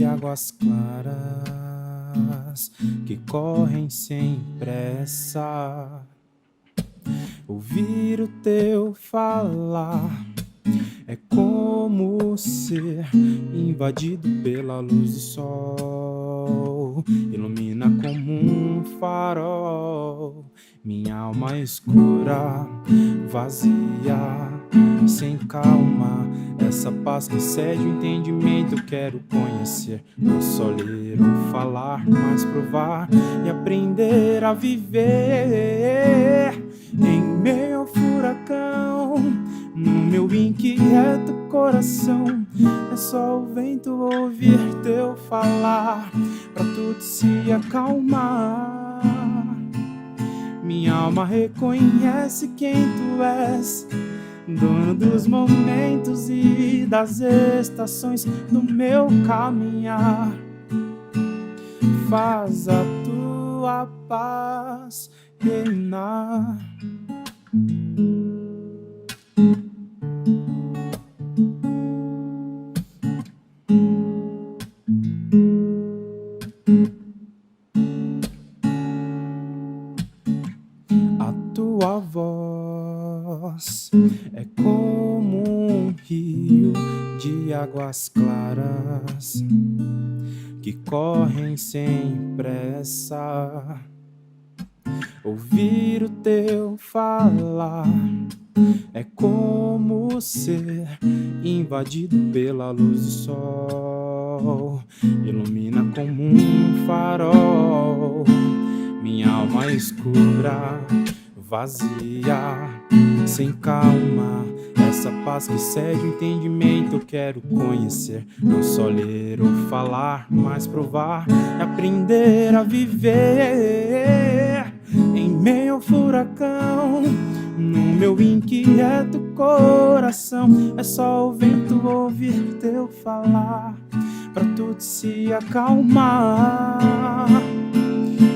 de águas claras que correm sem pressa. Ouvir o teu falar é como ser invadido pela luz do sol. Ilumina como um farol minha alma escura, vazia, sem calma. Essa paz que excede o entendimento eu quero conhecer. Não só ler ou falar, mas provar e aprender a viver em meio ao furacão. No meu inquieto coração é só o vento ouvir teu falar pra tudo se acalmar. Minha alma reconhece quem tu és, dono dos momentos e das estações do meu caminhar. Faz a tua paz reinar. A tua voz é como um rio de águas claras que correm sem pressa. Ouvir o teu falar é como ser invadido pela luz do sol. Ilumina como um farol minha alma escura, vazia, sem calma. Essa paz que excede o entendimento eu quero conhecer. Não só ler ou falar, mas provar e aprender a viver em meio ao furacão. No meu inquieto coração é só o vento ouvir teu falar pra tudo se acalmar.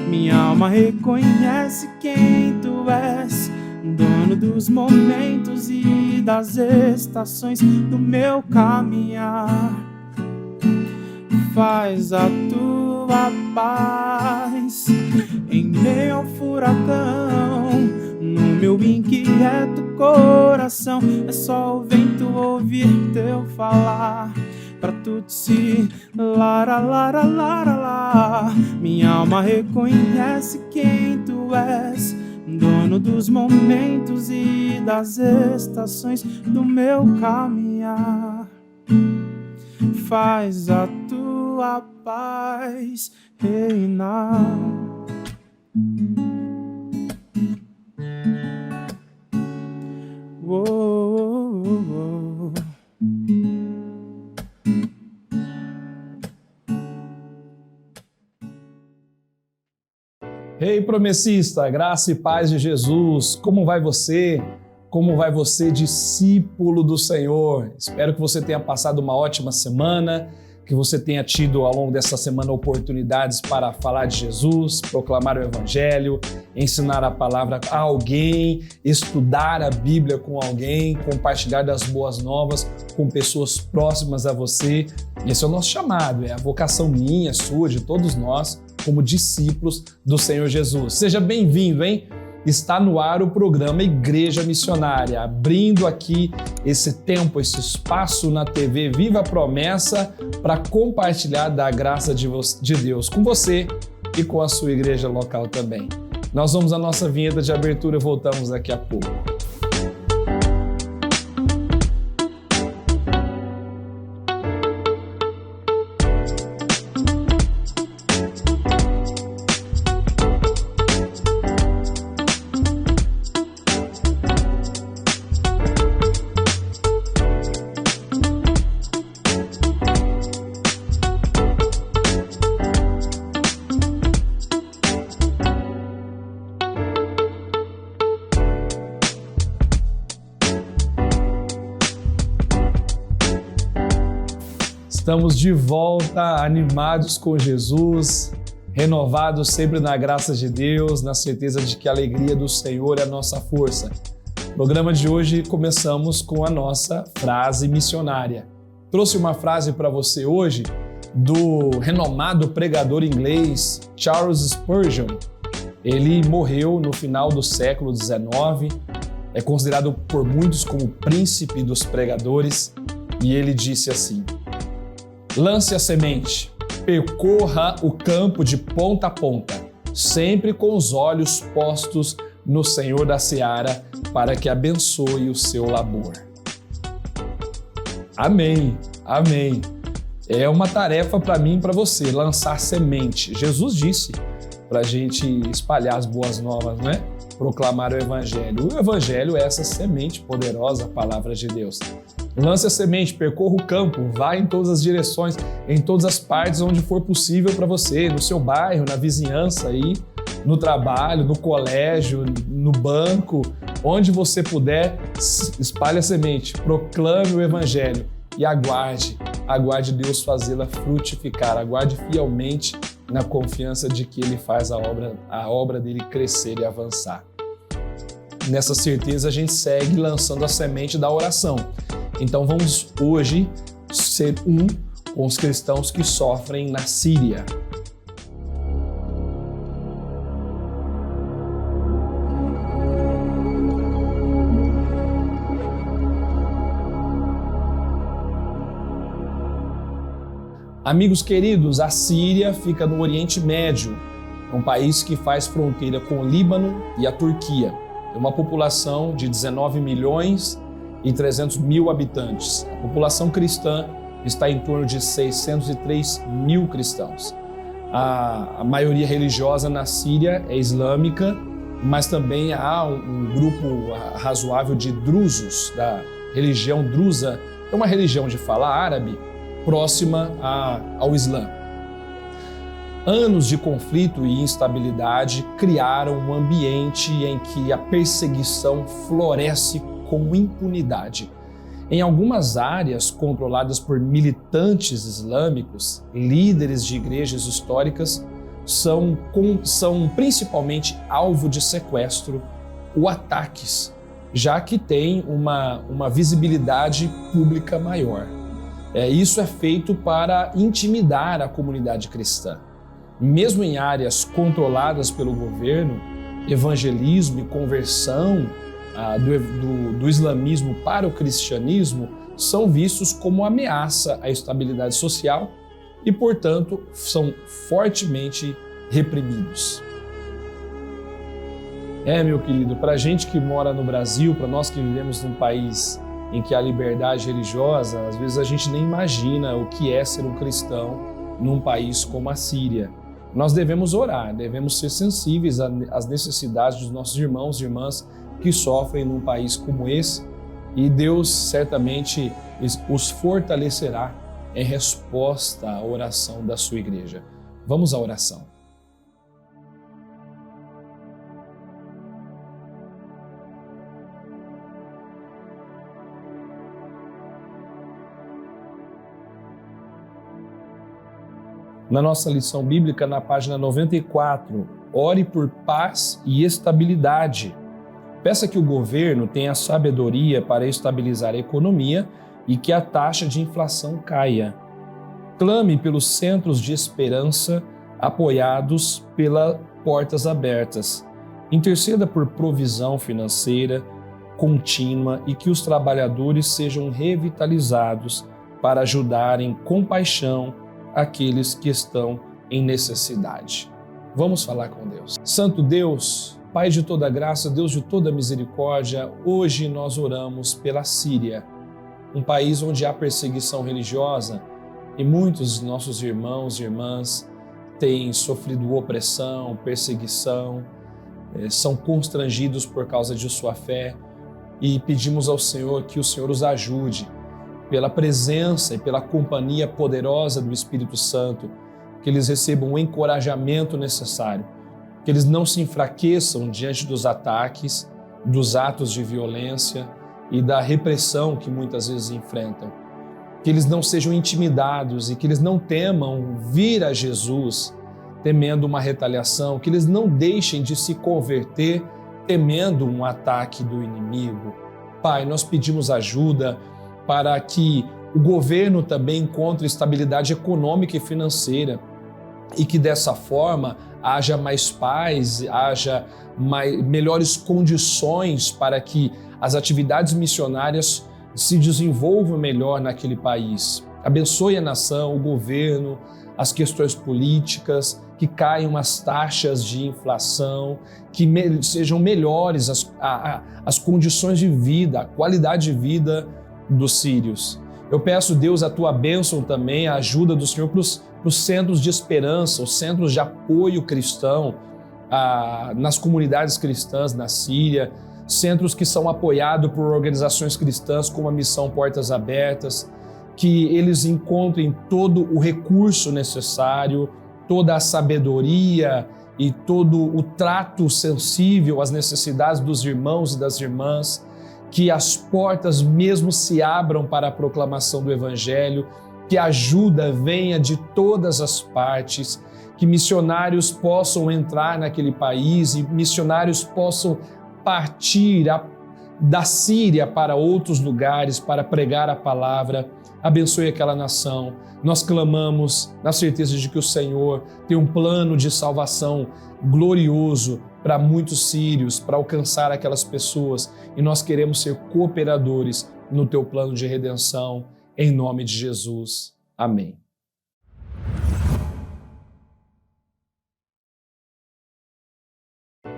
Minha alma reconhece quem tu és, dono dos momentos e das estações do meu caminhar. Faz a tua paz em meio ao furacão. No meu inquieto coração é só o vento ouvir teu falar pra tudo se lara, lara, lara, lara. Minha alma reconhece quem tu és, dono dos momentos e das estações do meu caminhar. Faz a tua paz reinar. Oh, oh, oh, oh. Ei, promessista, graça e paz de Jesus, como vai você? Como vai você, discípulo do Senhor? Espero que você tenha passado uma ótima semana, que você tenha tido ao longo dessa semana oportunidades para falar de Jesus, proclamar o Evangelho, ensinar a palavra a alguém, estudar a Bíblia com alguém, compartilhar das boas novas com pessoas próximas a você. Esse é o nosso chamado, é a vocação minha, sua, de todos nós, como discípulos do Senhor Jesus. Seja bem-vindo, hein? Está no ar o programa Igreja Missionária, abrindo aqui esse tempo, esse espaço na TV Viva a Promessa para compartilhar da graça de Deus com você e com a sua igreja local também. Nós vamos à nossa vinheta de abertura e voltamos daqui a pouco. Estamos de volta, animados com Jesus, renovados sempre na graça de Deus, na certeza de que a alegria do Senhor é a nossa força. No programa de hoje começamos com a nossa frase missionária. Trouxe uma frase para você hoje do renomado pregador inglês Charles Spurgeon. Ele morreu no final do século XIX, é considerado por muitos como o príncipe dos pregadores, e ele disse assim: lance a semente, percorra o campo de ponta a ponta, sempre com os olhos postos no Senhor da Seara, para que abençoe o seu labor. Amém, amém. É uma tarefa para mim e para você, lançar semente. Jesus disse para a gente espalhar as boas novas, né? Proclamar o Evangelho. O Evangelho é essa semente poderosa, a palavra de Deus. Lance a semente, percorra o campo, vá em todas as direções, em todas as partes onde for possível para você, no seu bairro, na vizinhança aí, no trabalho, no colégio, no banco, onde você puder, espalhe a semente, proclame o Evangelho e aguarde Deus fazê-la frutificar, aguarde fielmente na confiança de que Ele faz a obra dele crescer e avançar. Nessa certeza a gente segue lançando a semente da oração. Então vamos hoje ser com os cristãos que sofrem na Síria. Amigos queridos, a Síria fica no Oriente Médio, é um país que faz fronteira com o Líbano e a Turquia. Tem uma população de 19 milhões e 300 mil habitantes. A população cristã está em torno de 603 mil cristãos. A maioria religiosa na Síria é islâmica, mas também há um grupo razoável de drusos, da religião drusa, é uma religião de fala árabe, próxima ao Islã. Anos de conflito e instabilidade criaram um ambiente em que a perseguição floresce com impunidade. Em algumas áreas controladas por militantes islâmicos, líderes de igrejas históricas são principalmente alvo de sequestro ou ataques, já que tem uma visibilidade pública maior. Isso é feito para intimidar a comunidade cristã. Mesmo em áreas controladas pelo governo, evangelismo e conversão do islamismo para o cristianismo são vistos como ameaça à estabilidade social e, portanto, são fortemente reprimidos. Meu querido, para a gente que mora no Brasil, para nós que vivemos num país em que há liberdade religiosa, às vezes a gente nem imagina o que é ser um cristão num país como a Síria. Nós devemos orar, devemos ser sensíveis às necessidades dos nossos irmãos e irmãs que sofrem num país como esse, e Deus certamente os fortalecerá em resposta à oração da sua igreja. Vamos à oração. Na nossa lição bíblica, na página 94, ore por paz e estabilidade. Peça que o governo tenha sabedoria para estabilizar a economia e que a taxa de inflação caia. Clame pelos centros de esperança apoiados pelas portas abertas. Interceda por provisão financeira contínua e que os trabalhadores sejam revitalizados para ajudarem com paixão aqueles que estão em necessidade. Vamos falar com Deus. Santo Deus, Pai de toda graça, Deus de toda misericórdia, hoje nós oramos pela Síria, um país onde há perseguição religiosa e muitos nossos irmãos e irmãs têm sofrido opressão, perseguição, são constrangidos por causa de sua fé, e pedimos ao Senhor que o Senhor os ajude pela presença e pela companhia poderosa do Espírito Santo, que eles recebam o encorajamento necessário, que eles não se enfraqueçam diante dos ataques, dos atos de violência e da repressão que muitas vezes enfrentam, que eles não sejam intimidados e que eles não temam vir a Jesus temendo uma retaliação, que eles não deixem de se converter temendo um ataque do inimigo. Pai, nós pedimos ajuda para que o governo também encontre estabilidade econômica e financeira e que dessa forma haja mais paz, haja melhores condições para que as atividades missionárias se desenvolvam melhor naquele país. Abençoe a nação, o governo, as questões políticas, que caiam as taxas de inflação, que sejam melhores as condições de vida, a qualidade de vida dos sírios. Eu peço, Deus, a tua bênção também, a ajuda do Senhor para os centros de esperança, os centros de apoio cristão nas comunidades cristãs na Síria, centros que são apoiados por organizações cristãs como a Missão Portas Abertas, que eles encontrem todo o recurso necessário, toda a sabedoria e todo o trato sensível às necessidades dos irmãos e das irmãs, que as portas mesmo se abram para a proclamação do Evangelho, que a ajuda venha de todas as partes, que missionários possam entrar naquele país e missionários possam partir da Síria para outros lugares para pregar a palavra. Abençoe aquela nação. Nós clamamos na certeza de que o Senhor tem um plano de salvação glorioso para muitos sírios, para alcançar aquelas pessoas, e nós queremos ser cooperadores no teu plano de redenção, em nome de Jesus. Amém.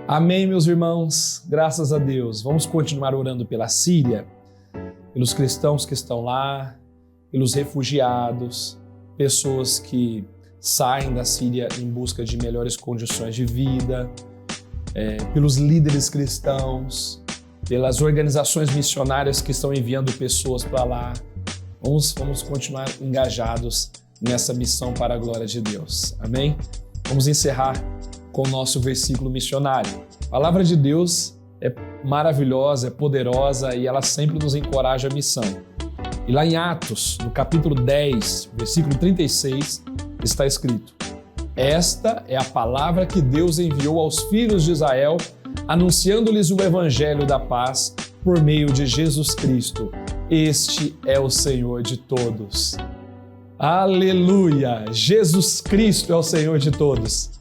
Amém, meus irmãos, graças a Deus. Vamos continuar orando pela Síria, pelos cristãos que estão lá, pelos refugiados, pessoas que saem da Síria em busca de melhores condições de vida, pelos líderes cristãos, pelas organizações missionárias que estão enviando pessoas para lá. Vamos continuar engajados nessa missão para a glória de Deus. Amém? Vamos encerrar com o nosso versículo missionário. A palavra de Deus é maravilhosa, é poderosa e ela sempre nos encoraja a missão. E lá em Atos, no capítulo 10, versículo 36, está escrito: esta é a palavra que Deus enviou aos filhos de Israel, anunciando-lhes o evangelho da paz por meio de Jesus Cristo. Este é o Senhor de todos. Aleluia! Jesus Cristo é o Senhor de todos.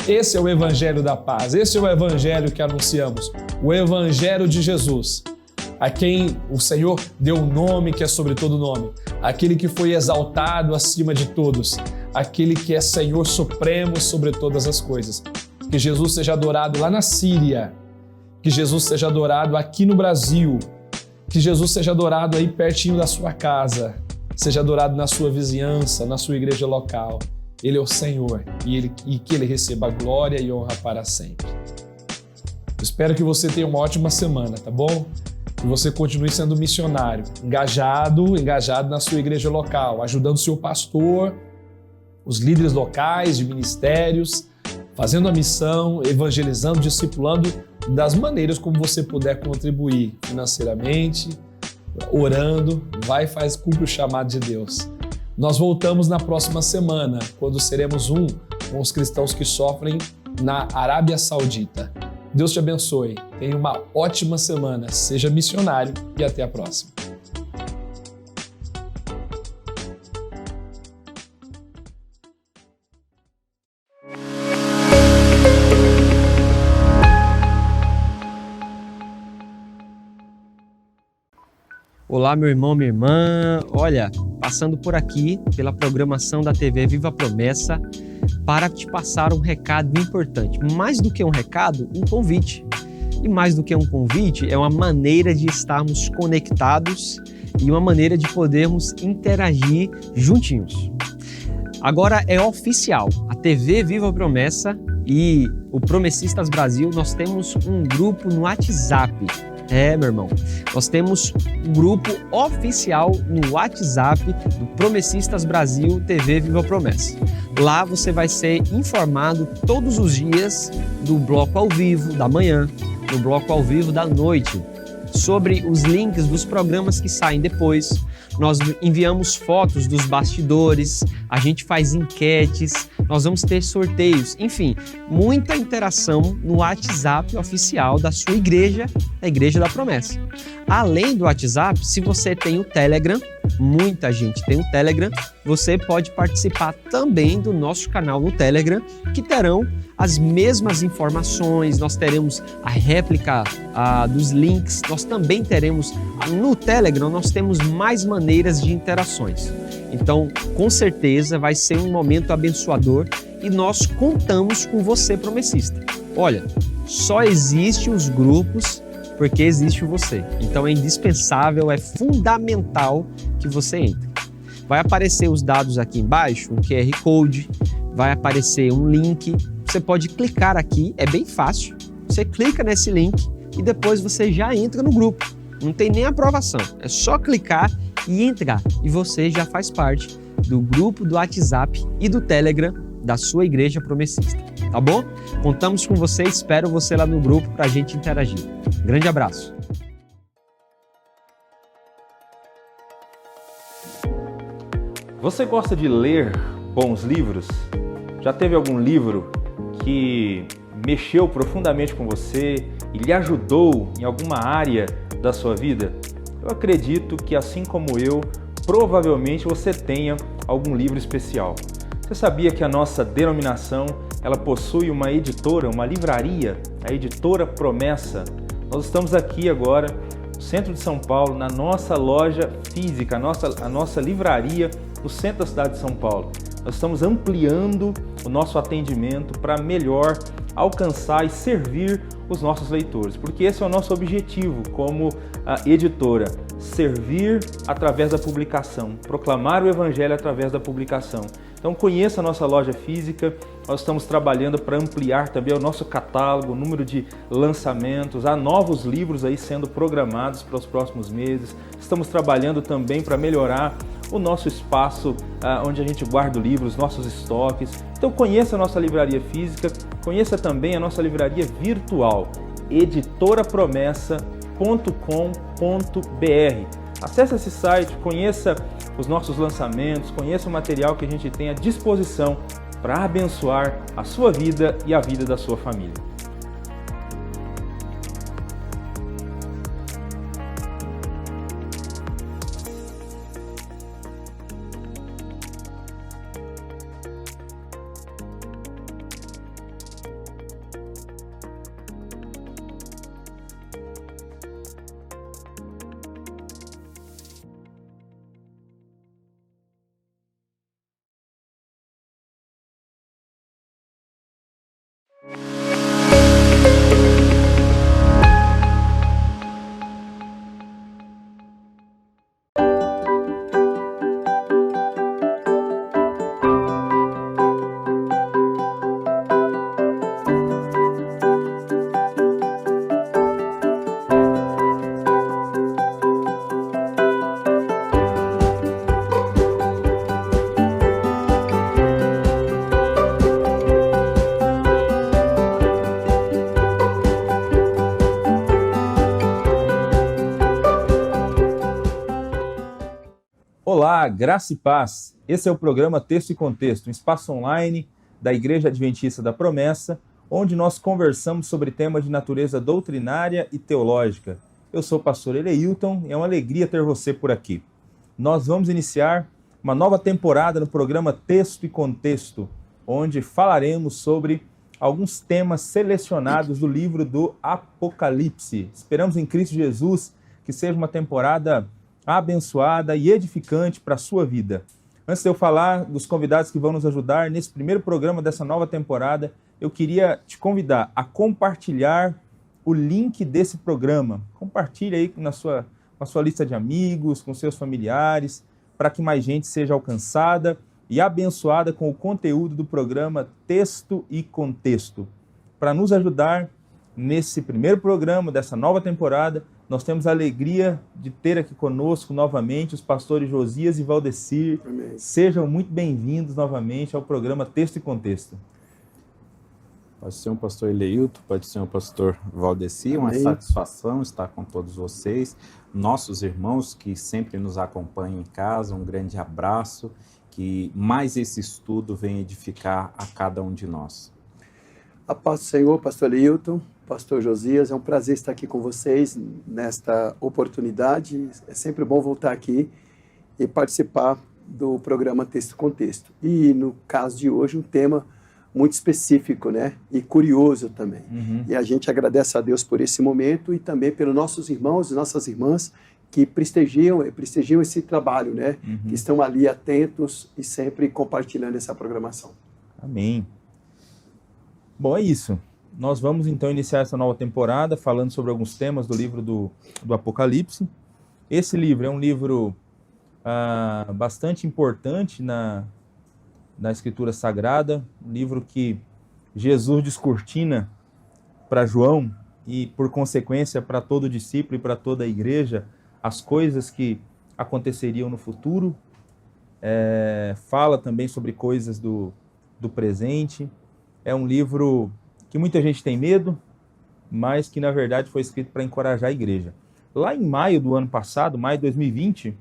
Esse é o evangelho da paz, esse é o evangelho que anunciamos, o evangelho de Jesus, a quem o Senhor deu um nome que é sobre todo nome, aquele que foi exaltado acima de todos, aquele que é Senhor supremo sobre todas as coisas. Que Jesus seja adorado lá na Síria, que Jesus seja adorado aqui no Brasil, que Jesus seja adorado aí pertinho da sua casa, seja adorado na sua vizinhança, na sua igreja local. Ele é o Senhor e que Ele receba glória e honra para sempre. Eu espero que você tenha uma ótima semana, tá bom? Que você continue sendo missionário, engajado na sua igreja local, ajudando o seu pastor, os líderes locais de ministérios, fazendo a missão, evangelizando, discipulando, das maneiras como você puder contribuir financeiramente, orando, cumpre o chamado de Deus. Nós voltamos na próxima semana, quando seremos com os cristãos que sofrem na Arábia Saudita. Deus te abençoe, tenha uma ótima semana, seja missionário e até a próxima. Olá, meu irmão, minha irmã. Olha, passando por aqui pela programação da TV Viva a Promessa para te passar um recado importante. Mais do que um recado, um convite. E mais do que um convite, é uma maneira de estarmos conectados e uma maneira de podermos interagir juntinhos. Agora é oficial, a TV Viva a Promessa e o Promessistas Brasil, nós temos um grupo no WhatsApp. Meu irmão, nós temos um grupo oficial no WhatsApp do Promessistas Brasil TV Viva a Promessa. Lá você vai ser informado todos os dias do bloco ao vivo da manhã, do bloco ao vivo da noite, sobre os links dos programas que saem depois. Nós enviamos fotos dos bastidores, a gente faz enquetes, nós vamos ter sorteios, enfim, muita interação no WhatsApp oficial da sua igreja, a Igreja da Promessa. Além do WhatsApp, se você tem o Telegram, muita gente tem o Telegram, você pode participar também do nosso canal no Telegram, que terão as mesmas informações, nós teremos a réplica dos links, nós também teremos no Telegram, nós temos mais maneiras de interações. Então, com certeza vai ser um momento abençoador e nós contamos com você, promessista. Olha, só existem os grupos porque existe você. Então é indispensável, é fundamental que você entre. Vai aparecer os dados aqui embaixo, um QR Code, vai aparecer um link. Você pode clicar aqui, é bem fácil. Você clica nesse link e depois você já entra no grupo. Não tem nem aprovação, é só clicar e entrar. E você já faz parte do grupo do WhatsApp e do Telegram da sua igreja promessista, tá bom? Contamos com você, espero você lá no grupo para a gente interagir. Grande abraço. Você gosta de ler bons livros? Já teve algum livro que mexeu profundamente com você e lhe ajudou em alguma área da sua vida? Eu acredito que, assim como eu, provavelmente você tenha algum livro especial. Você sabia que a nossa denominação ela possui uma editora, uma livraria, a Editora Promessa? Nós estamos aqui agora, no centro de São Paulo, na nossa loja física, a nossa livraria no centro da cidade de São Paulo. Nós estamos ampliando o nosso atendimento para melhor alcançar e servir os nossos leitores, porque esse é o nosso objetivo como editora, servir através da publicação, proclamar o Evangelho através da publicação. Então conheça a nossa loja física, nós estamos trabalhando para ampliar também o nosso catálogo, o número de lançamentos, há novos livros aí sendo programados para os próximos meses, estamos trabalhando também para melhorar o nosso espaço onde a gente guarda livros, nossos estoques. Então conheça a nossa livraria física, conheça também a nossa livraria virtual, editorapromessa.com.br. Acesse esse site, conheça os nossos lançamentos, conheça o material que a gente tem à disposição para abençoar a sua vida e a vida da sua família. Olá, graça e paz. Esse é o programa Texto e Contexto, um espaço online da Igreja Adventista da Promessa, onde nós conversamos sobre temas de natureza doutrinária e teológica. Eu sou o pastor Eleilton e é uma alegria ter você por aqui. Nós vamos iniciar uma nova temporada no programa Texto e Contexto, onde falaremos sobre alguns temas selecionados do livro do Apocalipse. Esperamos em Cristo Jesus que seja uma temporada abençoada e edificante para a sua vida. Antes de eu falar dos convidados que vão nos ajudar nesse primeiro programa dessa nova temporada, eu queria te convidar a compartilhar o link desse programa. Compartilhe aí com a sua lista de amigos, com seus familiares, para que mais gente seja alcançada e abençoada com o conteúdo do programa Texto e Contexto. Para nos ajudar nesse primeiro programa dessa nova temporada, nós temos a alegria de ter aqui conosco novamente os pastores Josias e Valdecir. Amém. Sejam muito bem-vindos novamente ao programa Texto e Contexto. Pode ser um pastor Eleilton, pode ser um pastor Valdecir, uma satisfação estar com todos vocês, nossos irmãos que sempre nos acompanham em casa, um grande abraço, que mais esse estudo venha edificar a cada um de nós. A paz do Senhor, pastor Eleilton, pastor Josias, é um prazer estar aqui com vocês nesta oportunidade, é sempre bom voltar aqui e participar do programa Texto com Texto. E no caso de hoje, um tema muito específico, né? E curioso também. E a gente agradece a Deus por esse momento e também pelos nossos irmãos e nossas irmãs que prestigiam esse trabalho, né? Que estão ali atentos e sempre compartilhando essa programação. Amém. Bom, é isso. Nós vamos então iniciar essa nova temporada falando sobre alguns temas do livro do Apocalipse. Esse livro é um livro bastante importante na Escritura Sagrada, um livro que Jesus descortina para João e, por consequência, para todo discípulo e para toda a igreja, as coisas que aconteceriam no futuro. Fala também sobre coisas do presente. É um livro que muita gente tem medo, mas que, na verdade, foi escrito para encorajar a igreja. Lá em maio do ano passado, maio de 2020,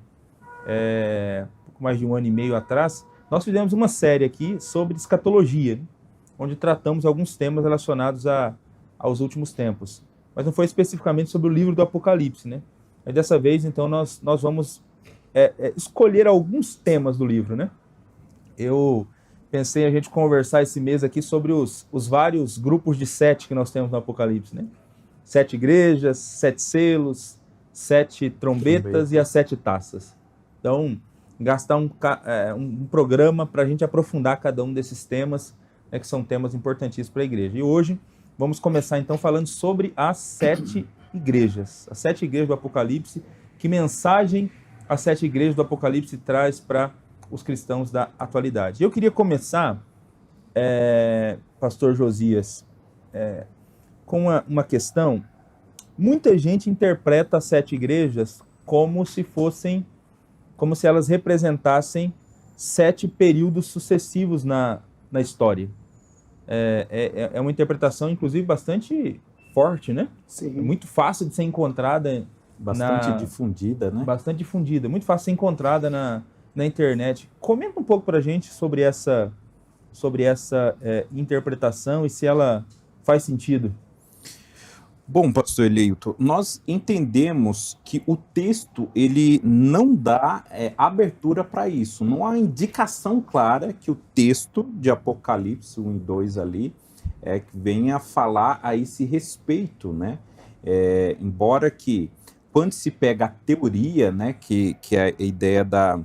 pouco mais de um ano e meio atrás, nós fizemos uma série aqui sobre escatologia, onde tratamos alguns temas relacionados aos últimos tempos. Mas não foi especificamente sobre o livro do Apocalipse, né? Mas dessa vez, então, nós vamos escolher alguns temas do livro, né? Eu pensei a gente conversar esse mês aqui sobre os vários grupos de 7 que nós temos no Apocalipse, né? 7 igrejas, 7 selos, 7 trombetas e as 7 taças. Então, gastar um programa para a gente aprofundar cada um desses temas, né, que são temas importantíssimos para a igreja. E hoje vamos começar então falando sobre as 7 igrejas. As 7 igrejas do Apocalipse. Que mensagem as 7 igrejas do Apocalipse traz para os cristãos da atualidade? Eu queria começar, pastor Josias, com uma questão. Muita gente interpreta as 7 igrejas como se elas representassem 7 períodos sucessivos na história. É uma interpretação, inclusive, bastante forte, né? Sim. É muito fácil de ser encontrada. Bastante difundida, né? Bastante difundida, muito fácil de ser encontrada na internet. Comenta um pouco para a gente sobre essa interpretação e se ela faz sentido. Bom, pastor Eleito, nós entendemos que o texto ele não dá abertura para isso. Não há indicação clara que o texto de Apocalipse 1 e 2 ali que venha falar a esse respeito, né? Embora que quando se pega a teoria, né, que é a ideia da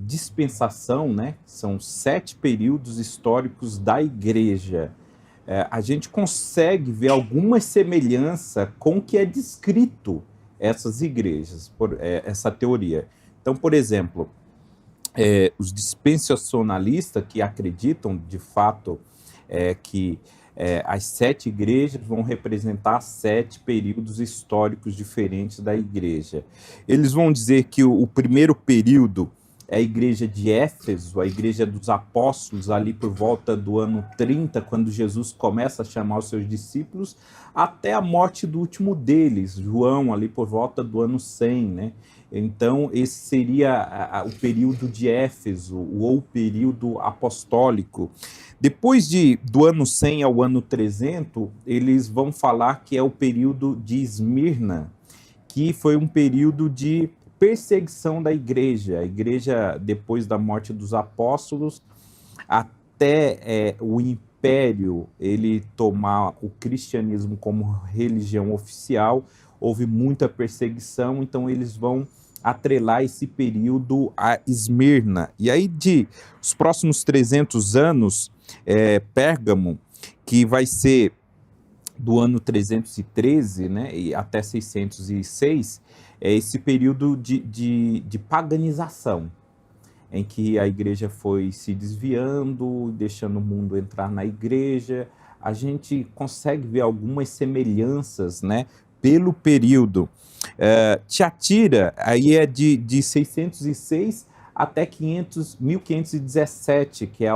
dispensação, né, são 7 períodos históricos da igreja, a gente consegue ver alguma semelhança com o que é descrito essas igrejas, essa teoria. Então, por exemplo, os dispensacionalistas que acreditam, de fato, que as 7 igrejas vão representar 7 períodos históricos diferentes da igreja. Eles vão dizer que o primeiro período é a igreja de Éfeso, a igreja dos apóstolos, ali por volta do ano 30, quando Jesus começa a chamar os seus discípulos, até a morte do último deles, João, ali por volta do ano 100, né? Então, esse seria o período de Éfeso, ou o período apostólico. Depois do ano 100 ao ano 300, eles vão falar que é o período de Esmirna, que foi um período de perseguição da igreja. A igreja, depois da morte dos apóstolos, até o império ele tomar o cristianismo como religião oficial, houve muita perseguição, então eles vão atrelar esse período a Esmirna. E aí, os próximos 300 anos, Pérgamo, que vai ser do ano 313, né, e até 606, é esse período de paganização, em que a igreja foi se desviando, deixando o mundo entrar na igreja. A gente consegue ver algumas semelhanças, né, pelo período. Tiatira, aí é de 606 até 1517, que é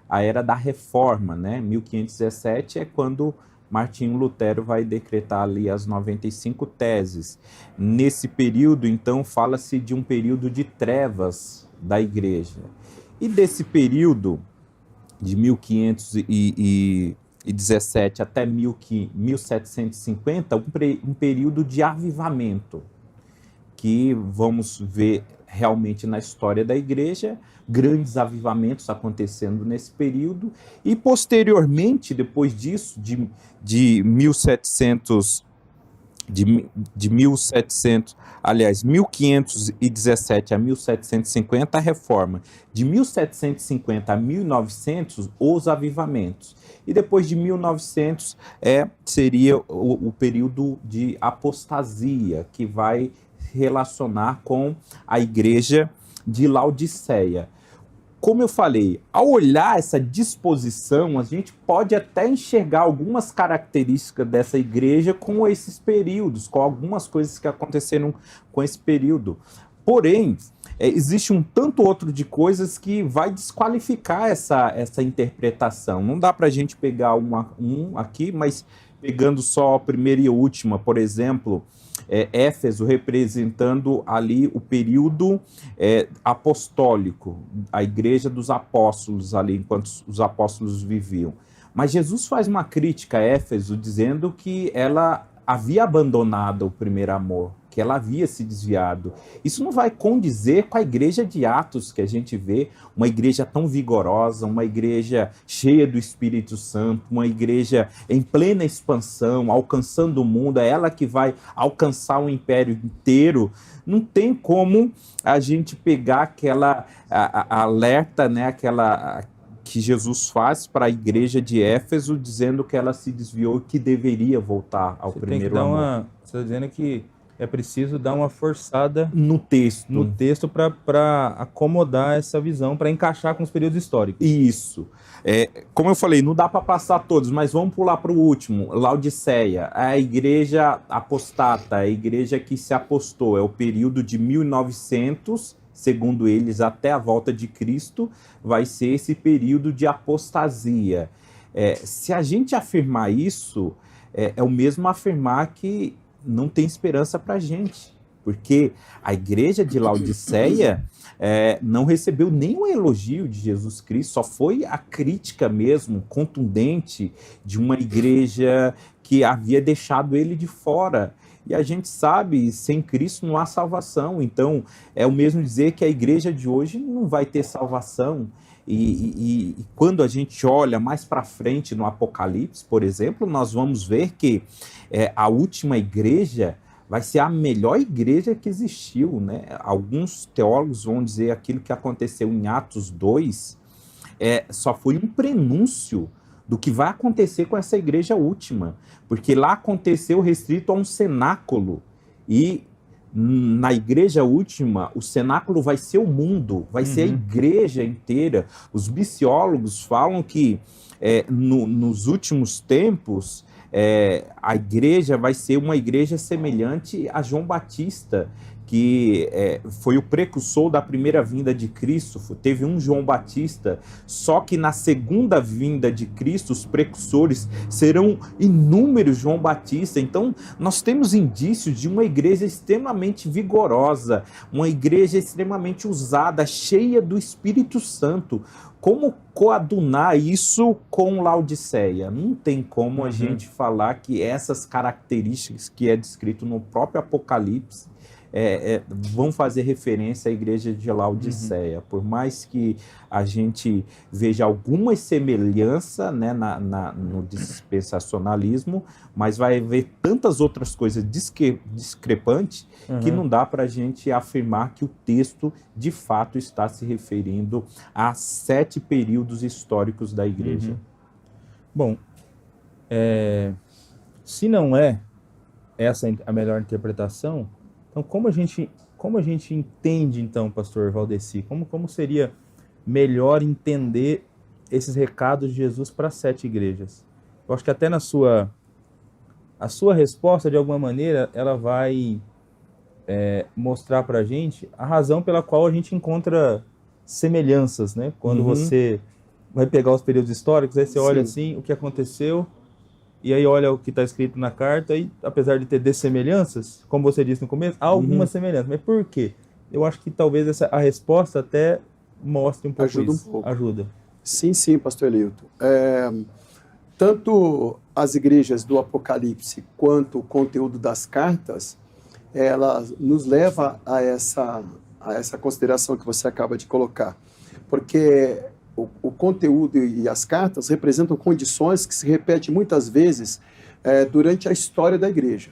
a era da reforma, né? 1517 é quando Martinho Lutero vai decretar ali as 95 teses. Nesse período, então, fala-se de um período de trevas da igreja. E desse período, de 1517 até 1750, um período de avivamento, que vamos ver realmente na história da igreja, grandes avivamentos acontecendo nesse período, e posteriormente, depois disso, de 1517 a 1750, a reforma. De 1750 a 1900, os avivamentos. E depois de 1900 seria o período de apostasia, que vai relacionar com a igreja de Laodiceia. Como eu falei, ao olhar essa disposição, a gente pode até enxergar algumas características dessa igreja com esses períodos, com algumas coisas que aconteceram com esse período. Porém, existe um tanto outro de coisas que vai desqualificar essa interpretação. Não dá para a gente pegar um aqui, mas pegando só a primeira e a última, por exemplo, Éfeso representando ali o período apostólico, a igreja dos apóstolos ali, enquanto os apóstolos viviam. Mas Jesus faz uma crítica a Éfeso, dizendo que ela havia abandonado o primeiro amor, que ela havia se desviado. Isso não vai condizer com a igreja de Atos que a gente vê, uma igreja tão vigorosa, uma igreja cheia do Espírito Santo, uma igreja em plena expansão, alcançando o mundo, é ela que vai alcançar o império inteiro. Não tem como a gente pegar aquela alerta, né, aquela que Jesus faz para a igreja de Éfeso, dizendo que ela se desviou e que deveria voltar ao primeiro amor. Você está dizendo que é preciso dar uma forçada no texto para acomodar essa visão, para encaixar com os períodos históricos. Isso. Como eu falei, não dá para passar todos, mas vamos pular para o último, Laodiceia, a igreja apostata, a igreja que se apostou, é o período de 1900, segundo eles, até a volta de Cristo, vai ser esse período de apostasia. Se a gente afirmar isso, é o mesmo afirmar que não tem esperança para a gente, porque a igreja de Laodiceia não recebeu nenhum elogio de Jesus Cristo, só foi a crítica mesmo, contundente, de uma igreja que havia deixado ele de fora. E a gente sabe, sem Cristo não há salvação. Então, é o mesmo dizer que a igreja de hoje não vai ter salvação. E quando a gente olha mais para frente no Apocalipse, por exemplo, nós vamos ver que a última igreja vai ser a melhor igreja que existiu, né? Alguns teólogos vão dizer aquilo que aconteceu em Atos 2 só foi um prenúncio do que vai acontecer com essa igreja última, porque lá aconteceu restrito a um cenáculo, e na igreja última, o cenáculo vai ser o mundo, vai ser a igreja inteira. Os missiólogos falam que nos últimos tempos, a igreja vai ser uma igreja semelhante a João Batista, que foi o precursor da primeira vinda de Cristo. Teve um João Batista, só que na segunda vinda de Cristo, os precursores serão inúmeros João Batista. Então, nós temos indícios de uma igreja extremamente vigorosa, uma igreja extremamente usada, cheia do Espírito Santo. Como coadunar isso com Laodiceia? Não tem como a gente falar que essas características que é descrito no próprio Apocalipse vão fazer referência à igreja de Laodiceia. Por mais que a gente veja alguma semelhança, né, no dispensacionalismo, mas vai haver tantas outras coisas discrepantes que não dá para a gente afirmar que o texto de fato está se referindo a 7 períodos históricos da igreja. Bom, se não é essa a melhor interpretação, então como a gente entende, então, pastor Valdeci, como seria melhor entender esses recados de Jesus para 7 igrejas? Eu acho que até a sua resposta, de alguma maneira, ela vai mostrar para a gente a razão pela qual a gente encontra semelhanças, né? Quando você vai pegar os períodos históricos, aí você olha assim, o que aconteceu, e aí olha o que está escrito na carta, e apesar de ter dessemelhanças, como você disse no começo, há algumas semelhanças. Mas por quê? Eu acho que talvez a resposta até mostre um pouco Ajuda isso. um pouco. Ajuda. Sim, pastor Eleuto. Tanto as igrejas do Apocalipse quanto o conteúdo das cartas, ela nos leva a a essa consideração que você acaba de colocar, porque o conteúdo e as cartas representam condições que se repetem muitas vezes durante a história da igreja.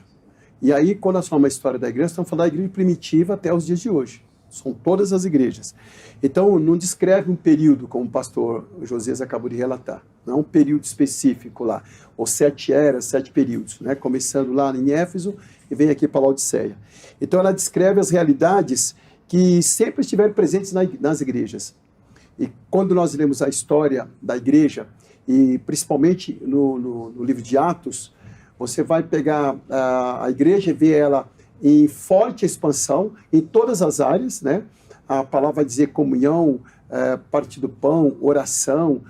E aí, quando nós falamos a história da igreja, estamos falando da igreja primitiva até os dias de hoje. São todas as igrejas. Então, não descreve um período, como o pastor Josias acabou de relatar. Não é um período específico lá. Ou 7 eras, 7 períodos, né? Começando lá em Éfeso e vem aqui para a Laodiceia. Então, ela descreve as realidades que sempre estiveram presentes nas igrejas. E quando nós lemos a história da igreja, e principalmente no livro de Atos, você vai pegar a igreja e ver ela em forte expansão em todas as áreas, né? A palavra vai dizer comunhão, parte do pão, oração,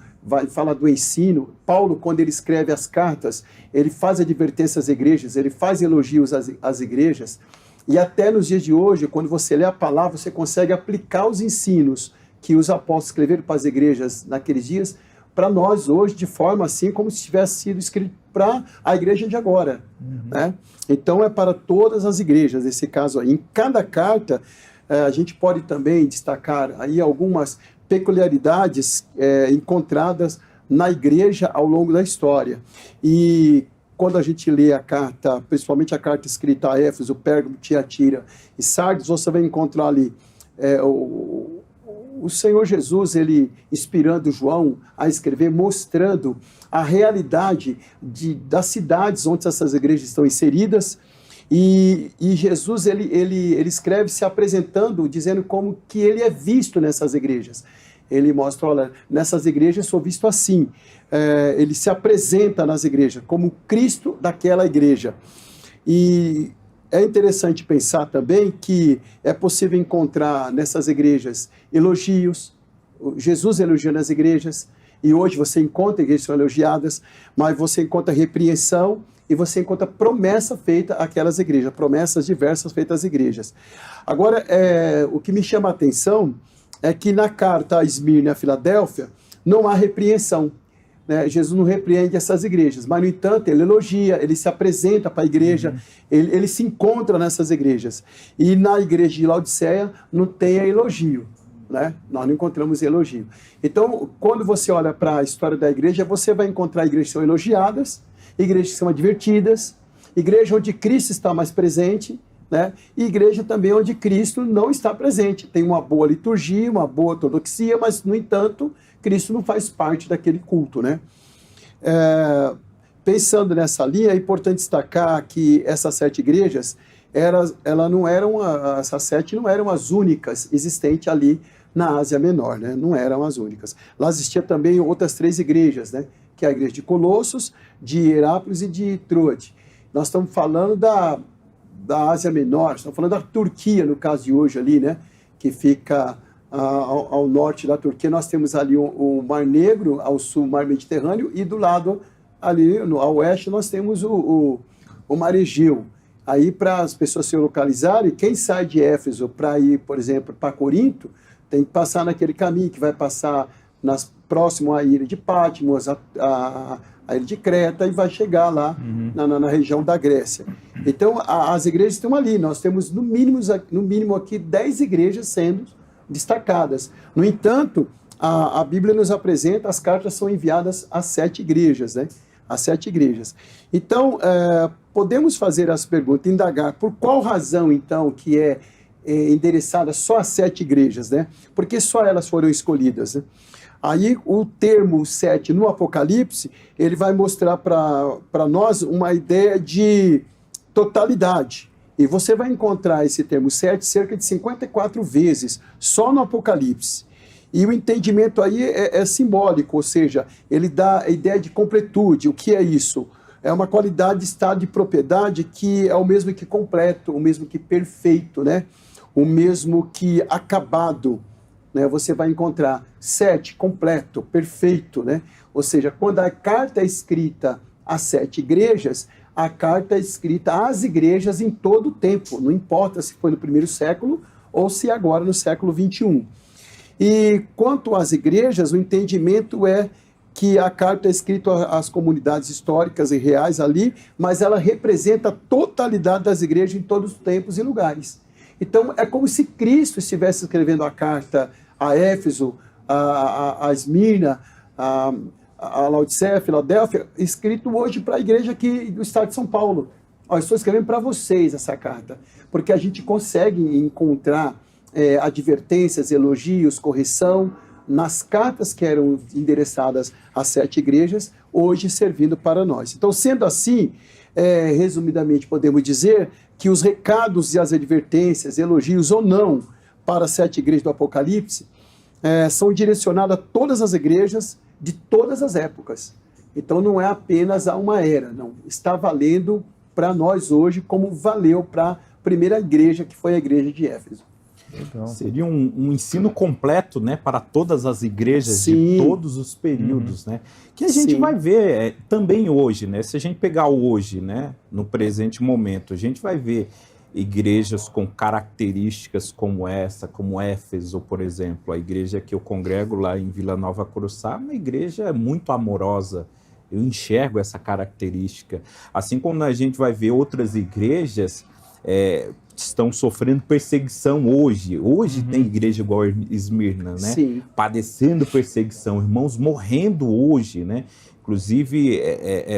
fala do ensino. Paulo, quando ele escreve as cartas, ele faz advertência às igrejas, ele faz elogios às igrejas, e até nos dias de hoje, quando você lê a palavra, você consegue aplicar os ensinos que os apóstolos escreveram para as igrejas naqueles dias, para nós hoje, de forma assim, como se tivesse sido escrito para a igreja de agora. Né? Então, é para todas as igrejas, nesse caso aí. Em cada carta, a gente pode também destacar aí algumas peculiaridades encontradas na igreja ao longo da história. E quando a gente lê a carta, principalmente a carta escrita a Éfeso, Pérgamo, Tiatira e Sardes, você vai encontrar ali o Senhor Jesus, ele inspirando João a escrever, mostrando a realidade das cidades onde essas igrejas estão inseridas, e Jesus ele escreve se apresentando, dizendo como que ele é visto nessas igrejas. Ele mostra, olha, nessas igrejas sou visto assim. Ele se apresenta nas igrejas como Cristo daquela igreja. E é interessante pensar também que é possível encontrar nessas igrejas elogios, Jesus elogiando as igrejas, e hoje você encontra igrejas que são elogiadas, mas você encontra repreensão e você encontra promessa feita àquelas igrejas, promessas diversas feitas às igrejas. Agora, o que me chama a atenção é que na carta a Esmirna e a Filadélfia não há repreensão. Né? Jesus não repreende essas igrejas, mas, no entanto, ele elogia, ele se apresenta para a igreja, ele se encontra nessas igrejas. E na igreja de Laodiceia não tem elogio, né? Nós não encontramos elogio. Então, quando você olha para a história da igreja, você vai encontrar igrejas que são elogiadas, igrejas que são advertidas, igreja onde Cristo está mais presente, né? E igreja também onde Cristo não está presente. Tem uma boa liturgia, uma boa ortodoxia, mas, no entanto, Cristo não faz parte daquele culto, né? Pensando nessa linha, é importante destacar que essas 7 igrejas, essas 7 não eram as únicas existentes ali na Ásia Menor, né? Não eram as únicas. Lá existia também outras 3 igrejas, né? Que é a igreja de Colossos, de Herápolis e de Troade. Nós estamos falando da Ásia Menor, estamos falando da Turquia, no caso de hoje ali, né? Que fica ao norte da Turquia. Nós temos ali o Mar Negro, ao sul o Mar Mediterrâneo, e do lado ali ao oeste nós temos o Mar Egeu. Aí, para as pessoas se localizarem, quem sai de Éfeso para ir, por exemplo, para Corinto, tem que passar naquele caminho que vai passar próximo à ilha de Patmos, a ilha de Creta, e vai chegar lá na região da Grécia. Então, as igrejas estão ali. Nós temos, no mínimo aqui, 10 igrejas sendo destacadas. No entanto, a Bíblia nos apresenta, as cartas são enviadas às 7 igrejas, né? Às 7 igrejas. Então, podemos fazer as perguntas, indagar por qual razão, então, que é endereçada só às 7 igrejas, né? Porque só elas foram escolhidas, né? Aí, o termo 7 no Apocalipse, ele vai mostrar para nós uma ideia de totalidade. E você vai encontrar esse termo 7 cerca de 54 vezes, só no Apocalipse. E o entendimento aí é simbólico, ou seja, ele dá a ideia de completude. O que é isso? É uma qualidade de estado de propriedade que é o mesmo que completo, o mesmo que perfeito, né? O mesmo que acabado, né? Você vai encontrar 7, completo, perfeito, né? Ou seja, quando a carta é escrita às 7 igrejas, a carta é escrita às igrejas em todo o tempo, não importa se foi no primeiro século ou se agora no século 21. E quanto às igrejas, o entendimento é que a carta é escrita às comunidades históricas e reais ali, mas ela representa a totalidade das igrejas em todos os tempos e lugares. Então, é como se Cristo estivesse escrevendo a carta a Éfeso, a Esmirna, a Laodiceia, a Filadélfia, escrito hoje para a igreja aqui do estado de São Paulo. Ó, eu estou escrevendo para vocês essa carta, porque a gente consegue encontrar advertências, elogios, correção nas cartas que eram endereçadas às 7 igrejas, hoje servindo para nós. Então, sendo assim, resumidamente, podemos dizer que os recados e as advertências, elogios ou não, para as 7 igrejas do Apocalipse, são direcionados a todas as igrejas de todas as épocas. Então, não é apenas a uma era, não. Está valendo para nós hoje, como valeu para a primeira igreja, que foi a igreja de Éfeso. Então, seria um ensino completo, né, para todas as igrejas, sim, de todos os períodos, né, que a gente, sim, vai ver também hoje, né, se a gente pegar hoje, né, no presente momento, a gente vai ver igrejas com características como essa, como Éfeso, por exemplo, a igreja que eu congrego lá em Vila Nova Cruçá, uma igreja muito amorosa. Eu enxergo essa característica. Assim como a gente vai ver outras igrejas estão sofrendo perseguição hoje. Hoje tem igreja igual a Esmirna, né? Sim. Padecendo perseguição, irmãos morrendo hoje, né? Inclusive,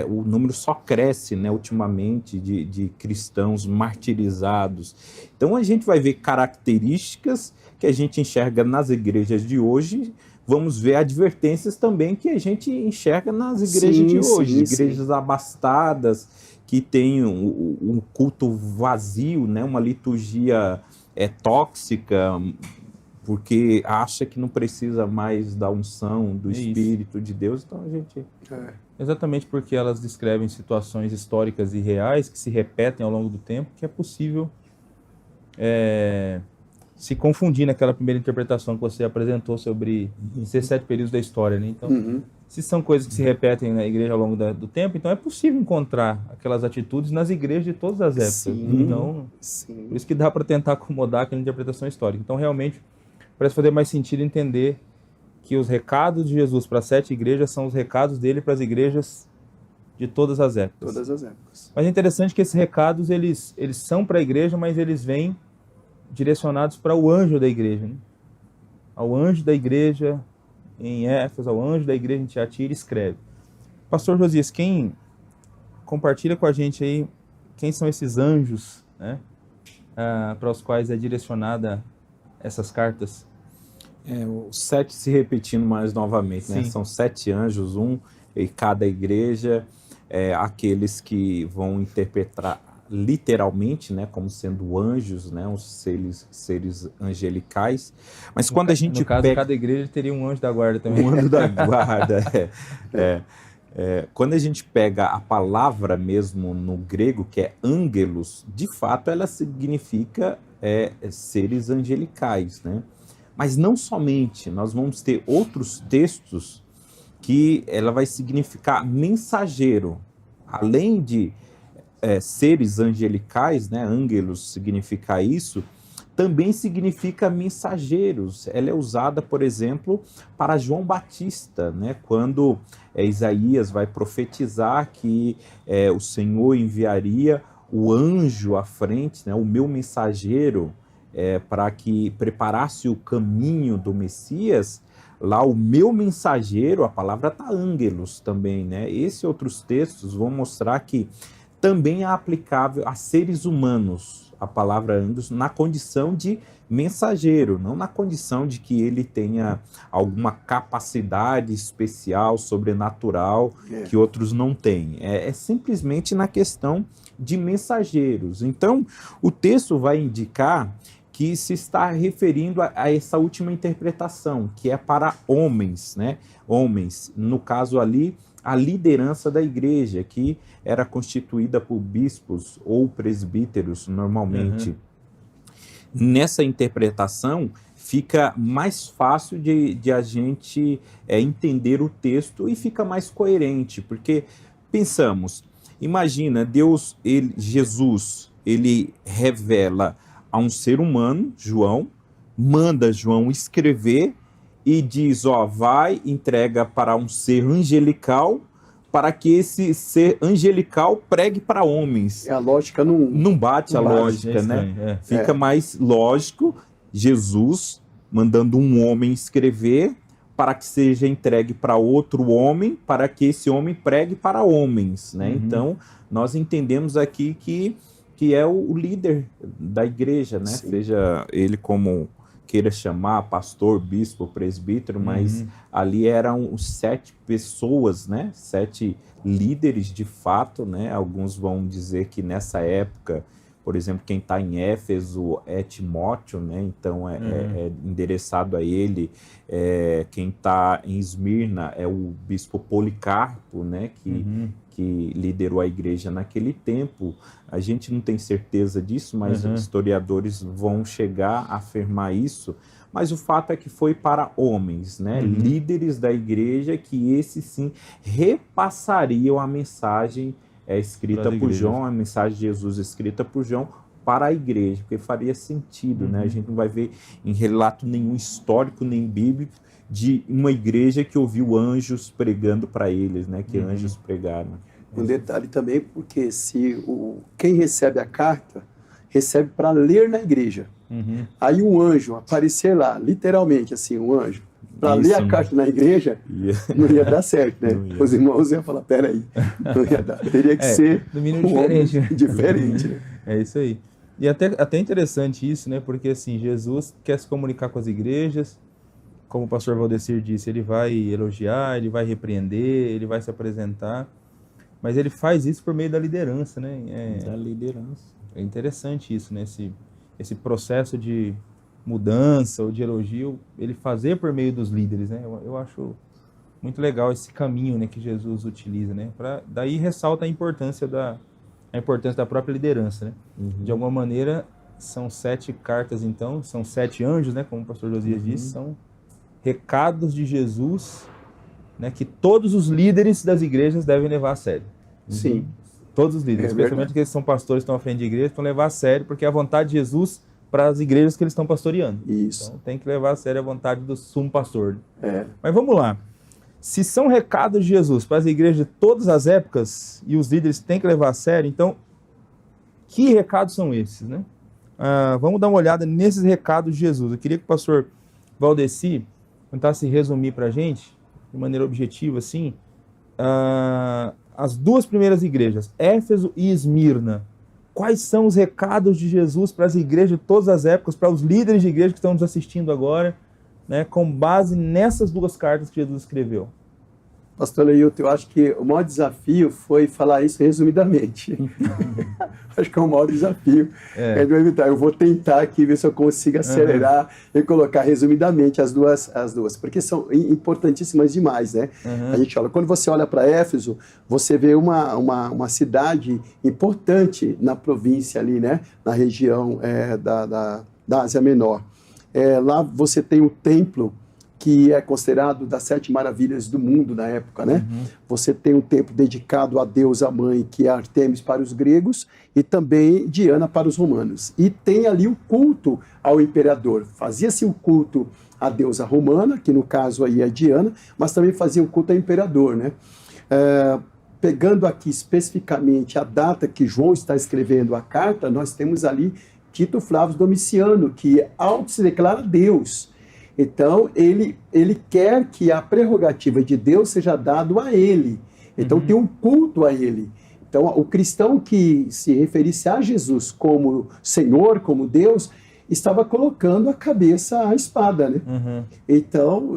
o número só cresce, né, ultimamente, de cristãos martirizados. Então, a gente vai ver características que a gente enxerga nas igrejas de hoje. Vamos ver advertências também que a gente enxerga nas igrejas, sim, de hoje. Sim, igrejas, sim, abastadas, que têm um culto vazio, né? Uma liturgia tóxica, porque acha que não precisa mais da unção, do Espírito de Deus. Então a gente... Exatamente porque elas descrevem situações históricas e reais que se repetem ao longo do tempo, que é possível se confundir naquela primeira interpretação que você apresentou sobre esses 7 períodos da história, né? Então, se são coisas que se repetem na igreja ao longo do tempo, então é possível encontrar aquelas atitudes nas igrejas de todas as épocas. Sim, então, sim. Por isso que dá para tentar acomodar aquela interpretação histórica. Então, realmente, parece fazer mais sentido entender que os recados de Jesus para as 7 igrejas são os recados dele para as igrejas de todas as épocas. Todas as épocas. Mas é interessante que esses recados, eles são para a igreja, mas eles vêm direcionados para o anjo da igreja, né? Ao anjo da igreja em Éfeso, ao anjo da igreja em Tiatira, escreve. Pastor Josias, quem compartilha com a gente aí quem são esses anjos, né, para os quais é direcionada essas cartas? Os 7 se repetindo mais novamente, né? São 7 anjos, um em cada igreja, aqueles que vão interpretar literalmente, né, como sendo anjos, né, os seres angelicais. Mas quando a gente pega... cada igreja teria um anjo da guarda também. Um anjo da guarda, Quando a gente pega a palavra mesmo no grego, que é ângelos, de fato ela significa seres angelicais, né? Mas não somente, nós vamos ter outros textos que ela vai significar mensageiro, além de seres angelicais, né? Ângelos significa isso, também significa mensageiros. Ela é usada, por exemplo, para João Batista, né? Quando Isaías vai profetizar que o Senhor enviaria o anjo à frente, né? O meu mensageiro, para que preparasse o caminho do Messias. Lá o meu mensageiro, a palavra está ângelos também, né? Esses outros textos vão mostrar que também é aplicável a seres humanos, a palavra anjos, na condição de mensageiro, não na condição de que ele tenha alguma capacidade especial, sobrenatural, que outros não têm. É simplesmente na questão de mensageiros. Então, o texto vai indicar que se está referindo a essa última interpretação, que é para homens, né? Homens, no caso ali, a liderança da igreja, que era constituída por bispos ou presbíteros, normalmente. Nessa interpretação, fica mais fácil de a gente entender o texto e fica mais coerente, porque pensamos, imagina, Jesus, ele revela a um ser humano, João, manda João escrever e diz, vai, entrega para um ser angelical para que esse ser angelical pregue para homens. A lógica não bate a lógica, né? Fica mais lógico Jesus mandando um homem escrever para que seja entregue para outro homem, para que esse homem pregue para homens, né? Então, nós entendemos aqui que é o líder da igreja, né? Sim. Seja ele como queira chamar, pastor, bispo, presbítero, mas ali eram 7 pessoas, né? 7 líderes de fato, né? Alguns vão dizer que nessa época, por exemplo, quem está em Éfeso é Timóteo, né? Então é endereçado a ele. Quem está em Esmirna é o bispo Policarpo, né? Que liderou a igreja naquele tempo. A gente não tem certeza disso, mas os historiadores vão chegar a afirmar isso. Mas o fato é que foi para homens, né? Líderes da igreja, que esses sim repassariam a mensagem escrita por João, a mensagem de Jesus escrita por João para a igreja, porque faria sentido, né? A gente não vai ver em relato nenhum histórico, nem bíblico, de uma igreja que ouviu anjos pregando para eles, né? Que anjos pregaram. Um detalhe também, porque quem recebe a carta, recebe para ler na igreja. Aí um anjo aparecer lá, literalmente assim, um anjo, para ler a carta na igreja, não ia dar certo, né? Os irmãos iam falar, peraí, não ia dar. Teria que ser diferente. Né? É isso aí. E até interessante isso, né? Porque assim, Jesus quer se comunicar com as igrejas, como o pastor Valdecir disse, ele vai elogiar, ele vai repreender, ele vai se apresentar, mas ele faz isso por meio da liderança, né? Da liderança. É interessante isso, né? Esse processo de mudança ou de elogio, ele fazer por meio dos líderes, né? Eu acho muito legal esse caminho, né, que Jesus utiliza, né? Daí ressalta a importância da própria liderança, né? De alguma maneira, são 7 cartas, então, são 7 anjos, né? Como o pastor Josias disse, são recados de Jesus, né? Que todos os líderes das igrejas devem levar a sério. Sim. Todos os líderes, especialmente aqueles que são pastores, estão à frente de igreja, estão levar a sério, porque é a vontade de Jesus para as igrejas que eles estão pastoreando. Isso. Então tem que levar a sério a vontade do sumo pastor. Mas vamos lá. Se são recados de Jesus para as igrejas de todas as épocas e os líderes têm que levar a sério, então, que recados são esses, né? Vamos dar uma olhada nesses recados de Jesus. Eu queria que o pastor Valdeci tentasse resumir para a gente, de maneira objetiva, assim, as 2 primeiras igrejas, Éfeso e Esmirna. Quais são os recados de Jesus para as igrejas de todas as épocas, para os líderes de igreja que estão nos assistindo agora, né, com base nessas 2 cartas que Jesus escreveu? Pastor Leilton, eu acho que o maior desafio foi falar isso resumidamente. Acho que é o maior desafio. Eu vou tentar aqui ver se eu consigo acelerar e colocar resumidamente as duas, porque são importantíssimas demais, né? A gente olha, quando você olha para Éfeso, você vê uma cidade importante na província ali, né? Na região da Ásia Menor. Lá você tem o templo, que é considerado das 7 maravilhas do mundo na época, né? Você tem um templo dedicado à deusa mãe, que é Artemis para os gregos, e também Diana para os romanos. E tem ali o culto ao imperador. Fazia-se o culto à deusa romana, que no caso aí é Diana, mas também fazia o culto ao imperador, né? Pegando aqui especificamente a data que João está escrevendo a carta, nós temos ali Tito Flávio Domiciano, que auto se declara Deus. Então, ele quer que a prerrogativa de Deus seja dada a ele. Então, tem um culto a ele. Então, o cristão que se referisse a Jesus como Senhor, como Deus, estava colocando a cabeça à espada, né? Então,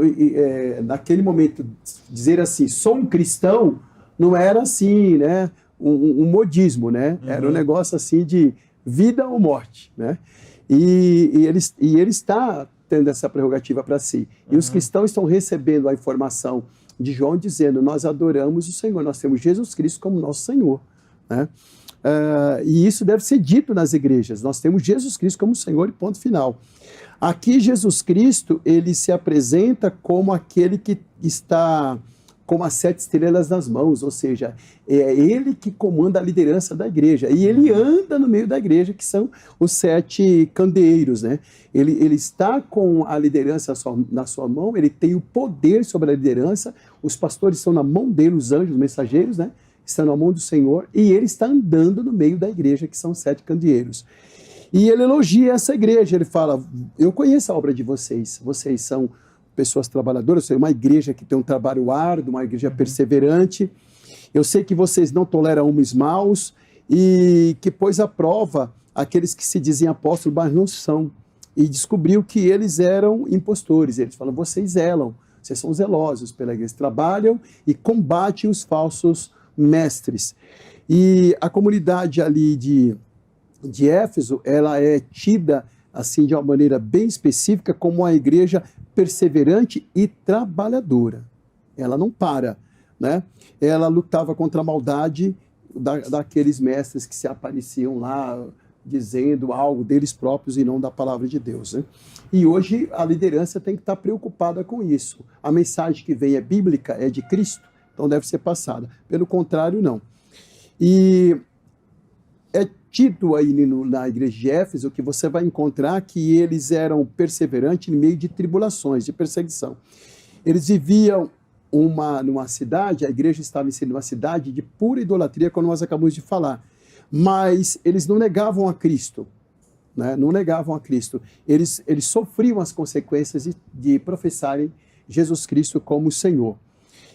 naquele momento, dizer assim, sou um cristão, não era assim, né? Um modismo, né? Era um negócio assim de vida ou morte, né? E ele está tendo essa prerrogativa para si. E os cristãos estão recebendo a informação de João dizendo, nós adoramos o Senhor, nós temos Jesus Cristo como nosso Senhor, né? E isso deve ser dito nas igrejas, nós temos Jesus Cristo como Senhor e ponto final. Aqui Jesus Cristo, ele se apresenta como aquele que está com as 7 estrelas nas mãos, ou seja, é ele que comanda a liderança da igreja, e ele anda no meio da igreja, que são os 7 candeeiros, né? Ele está com a liderança na sua mão, ele tem o poder sobre a liderança, os pastores estão na mão dele, os anjos, os mensageiros, né? Estão na mão do Senhor, e ele está andando no meio da igreja, que são 7 candeeiros. E ele elogia essa igreja, ele fala, eu conheço a obra de vocês, vocês são pessoas trabalhadoras, uma igreja que tem um trabalho árduo, uma igreja perseverante, eu sei que vocês não toleram homens maus, e que pôs à prova aqueles que se dizem apóstolos, mas não são, e descobriu que eles eram impostores, eles falam, vocês zelam, vocês são zelosos pela igreja, trabalham e combatem os falsos mestres. E a comunidade ali de Éfeso, ela é tida assim de uma maneira bem específica como uma igreja perseverante e trabalhadora. Ela não para, né? Ela lutava contra a maldade daqueles mestres que se apareciam lá dizendo algo deles próprios e não da palavra de Deus, né? E hoje a liderança tem que estar preocupada com isso. A mensagem que vem é bíblica, é de Cristo, então deve ser passada. Pelo contrário, não. E é tido aí na igreja de Éfeso que você vai encontrar que eles eram perseverantes em meio de tribulações, de perseguição. Eles viviam numa cidade, a igreja estava em uma cidade de pura idolatria, como nós acabamos de falar, mas eles não negavam a Cristo, né? Não negavam a Cristo. Eles sofriam as consequências de professarem Jesus Cristo como Senhor.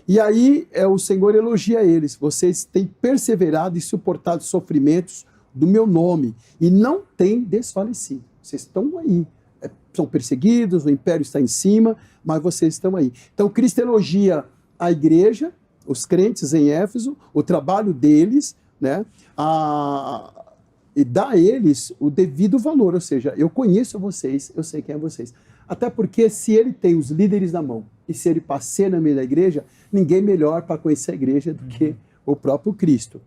E aí o Senhor elogia eles, vocês têm perseverado e suportado sofrimentos do meu nome, e não têm desfalecido. Vocês estão aí, são perseguidos, o império está em cima, mas vocês estão aí. Então Cristo elogia a igreja, os crentes em Éfeso, o trabalho deles, né? E dá a eles o devido valor, ou seja, eu conheço vocês, eu sei quem é vocês. Até porque se ele tem os líderes na mão, e se ele passeia no meio da igreja, ninguém melhor para conhecer a igreja do que o próprio Cristo.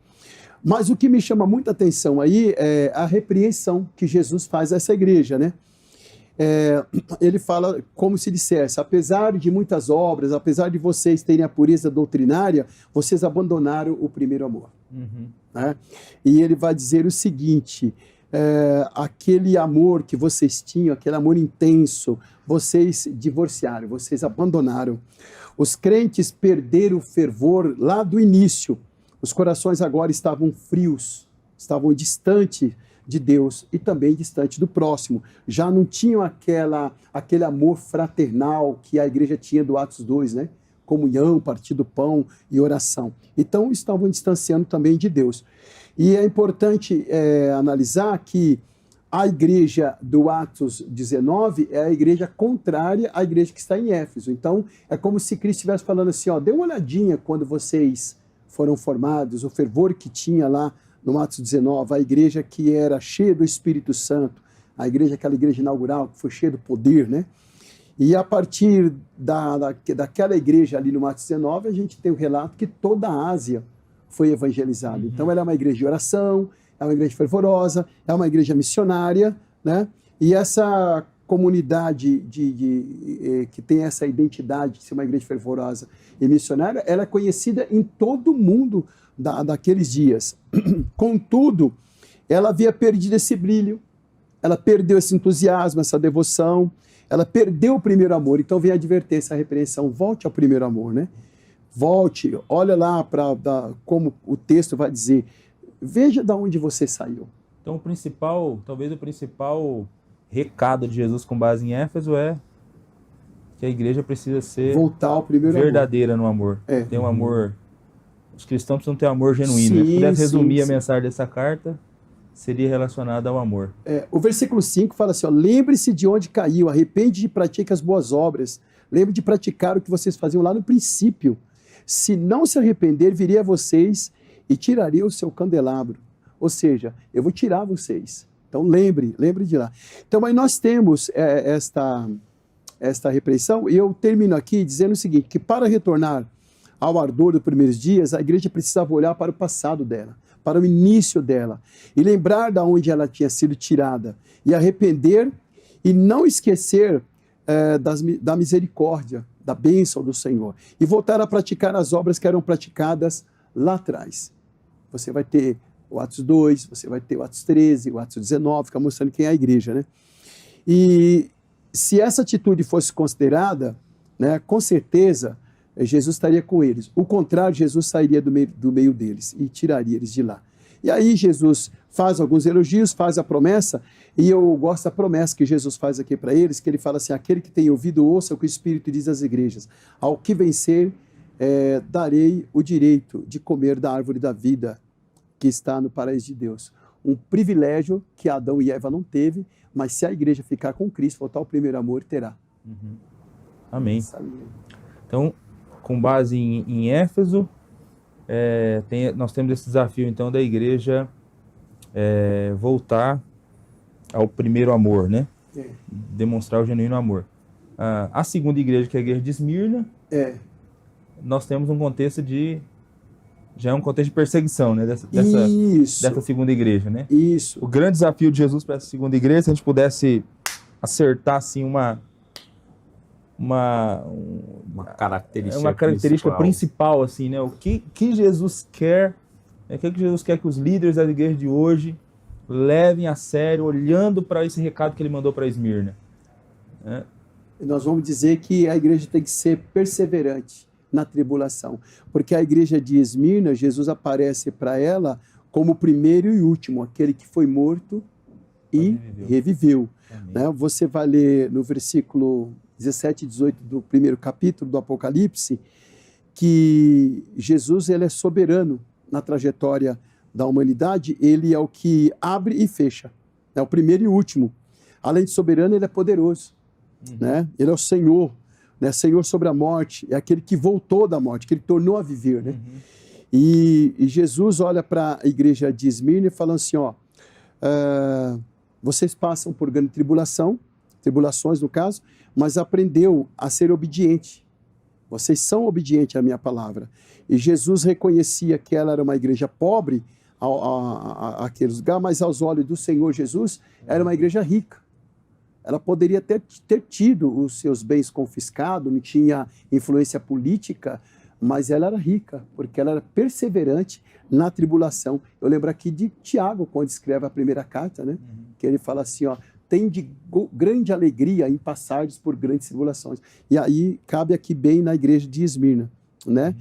Mas o que me chama muita atenção aí é a repreensão que Jesus faz a essa igreja, né? Ele fala como se dissesse, apesar de muitas obras, apesar de vocês terem a pureza doutrinária, vocês abandonaram o primeiro amor. Né? E ele vai dizer o seguinte, aquele amor que vocês tinham, aquele amor intenso, vocês divorciaram, vocês abandonaram. Os crentes perderam o fervor lá do início. Os corações agora estavam frios, estavam distantes de Deus e também distante do próximo. Já não tinham aquele amor fraternal que a igreja tinha do Atos 2, né? Comunhão, partir do pão e oração. Então estavam distanciando também de Deus. E é importante analisar que a igreja do Atos 19 é a igreja contrária à igreja que está em Éfeso. Então é como se Cristo estivesse falando assim, ó, dê uma olhadinha quando vocês foram formados, o fervor que tinha lá no Atos 19, a igreja que era cheia do Espírito Santo, aquela igreja inaugural que foi cheia do poder, né? E a partir daquela igreja ali no Atos 19, a gente tem o relato que toda a Ásia foi evangelizada. Então ela é uma igreja de oração, é uma igreja fervorosa, é uma igreja missionária, né? E essa comunidade que tem essa identidade de ser uma igreja fervorosa e missionária, ela é conhecida em todo o mundo daqueles dias. Contudo, ela havia perdido esse brilho, ela perdeu esse entusiasmo, essa devoção, ela perdeu o primeiro amor. Então vem a advertência, a repreensão, volte ao primeiro amor, né? Volte, olha lá como o texto vai dizer, veja de onde você saiu. Então talvez o principal recado de Jesus com base em Éfeso é que a igreja precisa ser voltar ao primeiro verdadeira amor. No amor. Tem um amor. Os cristãos precisam ter um amor genuíno. Se pudesse resumir a mensagem dessa carta, seria relacionada ao amor. O versículo 5 fala assim, ó, lembre-se de onde caiu, arrepende e pratique as boas obras. Lembre de praticar o que vocês faziam lá no princípio. Se não se arrepender, viria a vocês e tiraria o seu candelabro. Ou seja, eu vou tirar vocês. Então lembre de lá. Então aí nós temos esta repreensão, e eu termino aqui dizendo o seguinte, que para retornar ao ardor dos primeiros dias, a igreja precisava olhar para o passado dela, para o início dela, e lembrar de onde ela tinha sido tirada, e arrepender, e não esquecer da misericórdia da bênção do Senhor. E voltar a praticar as obras que eram praticadas lá atrás. Você vai ter o Atos 2, você vai ter o Atos 13, o Atos 19, fica mostrando quem é a igreja, né? E se essa atitude fosse considerada, né, com certeza Jesus estaria com eles. O contrário, Jesus sairia do meio deles e tiraria eles de lá. E aí Jesus faz alguns elogios, faz a promessa, e eu gosto da promessa que Jesus faz aqui para eles, que ele fala assim: aquele que tem ouvido, ouça o que o Espírito diz às igrejas. Ao que vencer, darei o direito de comer da árvore da vida que está no paraíso de Deus. Um privilégio que Adão e Eva não teve, mas se a igreja ficar com Cristo, voltar ao primeiro amor, terá. Amém. Então, com base em Éfeso, nós temos esse desafio, então, da igreja voltar ao primeiro amor, né? Demonstrar o genuíno amor. A segunda igreja, que é a igreja de Esmirna, nós temos um contexto já é um contexto de perseguição, né? Dessa segunda igreja, né? Isso. O grande desafio de Jesus para essa segunda igreja, se a gente pudesse acertar assim uma característica principal, assim, né? O que Jesus quer, o que Jesus quer que os líderes da igreja de hoje levem a sério, olhando para esse recado que ele mandou para Esmirna. Nós vamos dizer que a igreja tem que ser perseverante na tribulação, porque a igreja de Esmirna, Jesus aparece para ela como o primeiro e último, aquele que foi morto e reviveu. Né? Você vai ler no versículo 17 e 18 do primeiro capítulo do Apocalipse, que Jesus, ele é soberano na trajetória da humanidade, ele é o que abre e fecha, é o primeiro e último. Além de soberano, ele é poderoso, né? Ele é o Senhor, né? Senhor sobre a morte, é aquele que voltou da morte, que ele tornou a viver, né? E Jesus olha para a igreja de Esmirna e fala assim, vocês passam por grande tribulações no caso, mas aprendeu a ser obediente. Vocês são obedientes à minha palavra. E Jesus reconhecia que ela era uma igreja pobre, aqueles lugares, mas aos olhos do Senhor Jesus, era uma igreja rica. Ela poderia ter tido os seus bens confiscados, não tinha influência política, mas ela era rica, porque ela era perseverante na tribulação. Eu lembro aqui de Tiago, quando escreve a primeira carta, né? Que ele fala assim, tem de grande alegria em passares por grandes tribulações. E aí cabe aqui bem na igreja de Esmirna, né?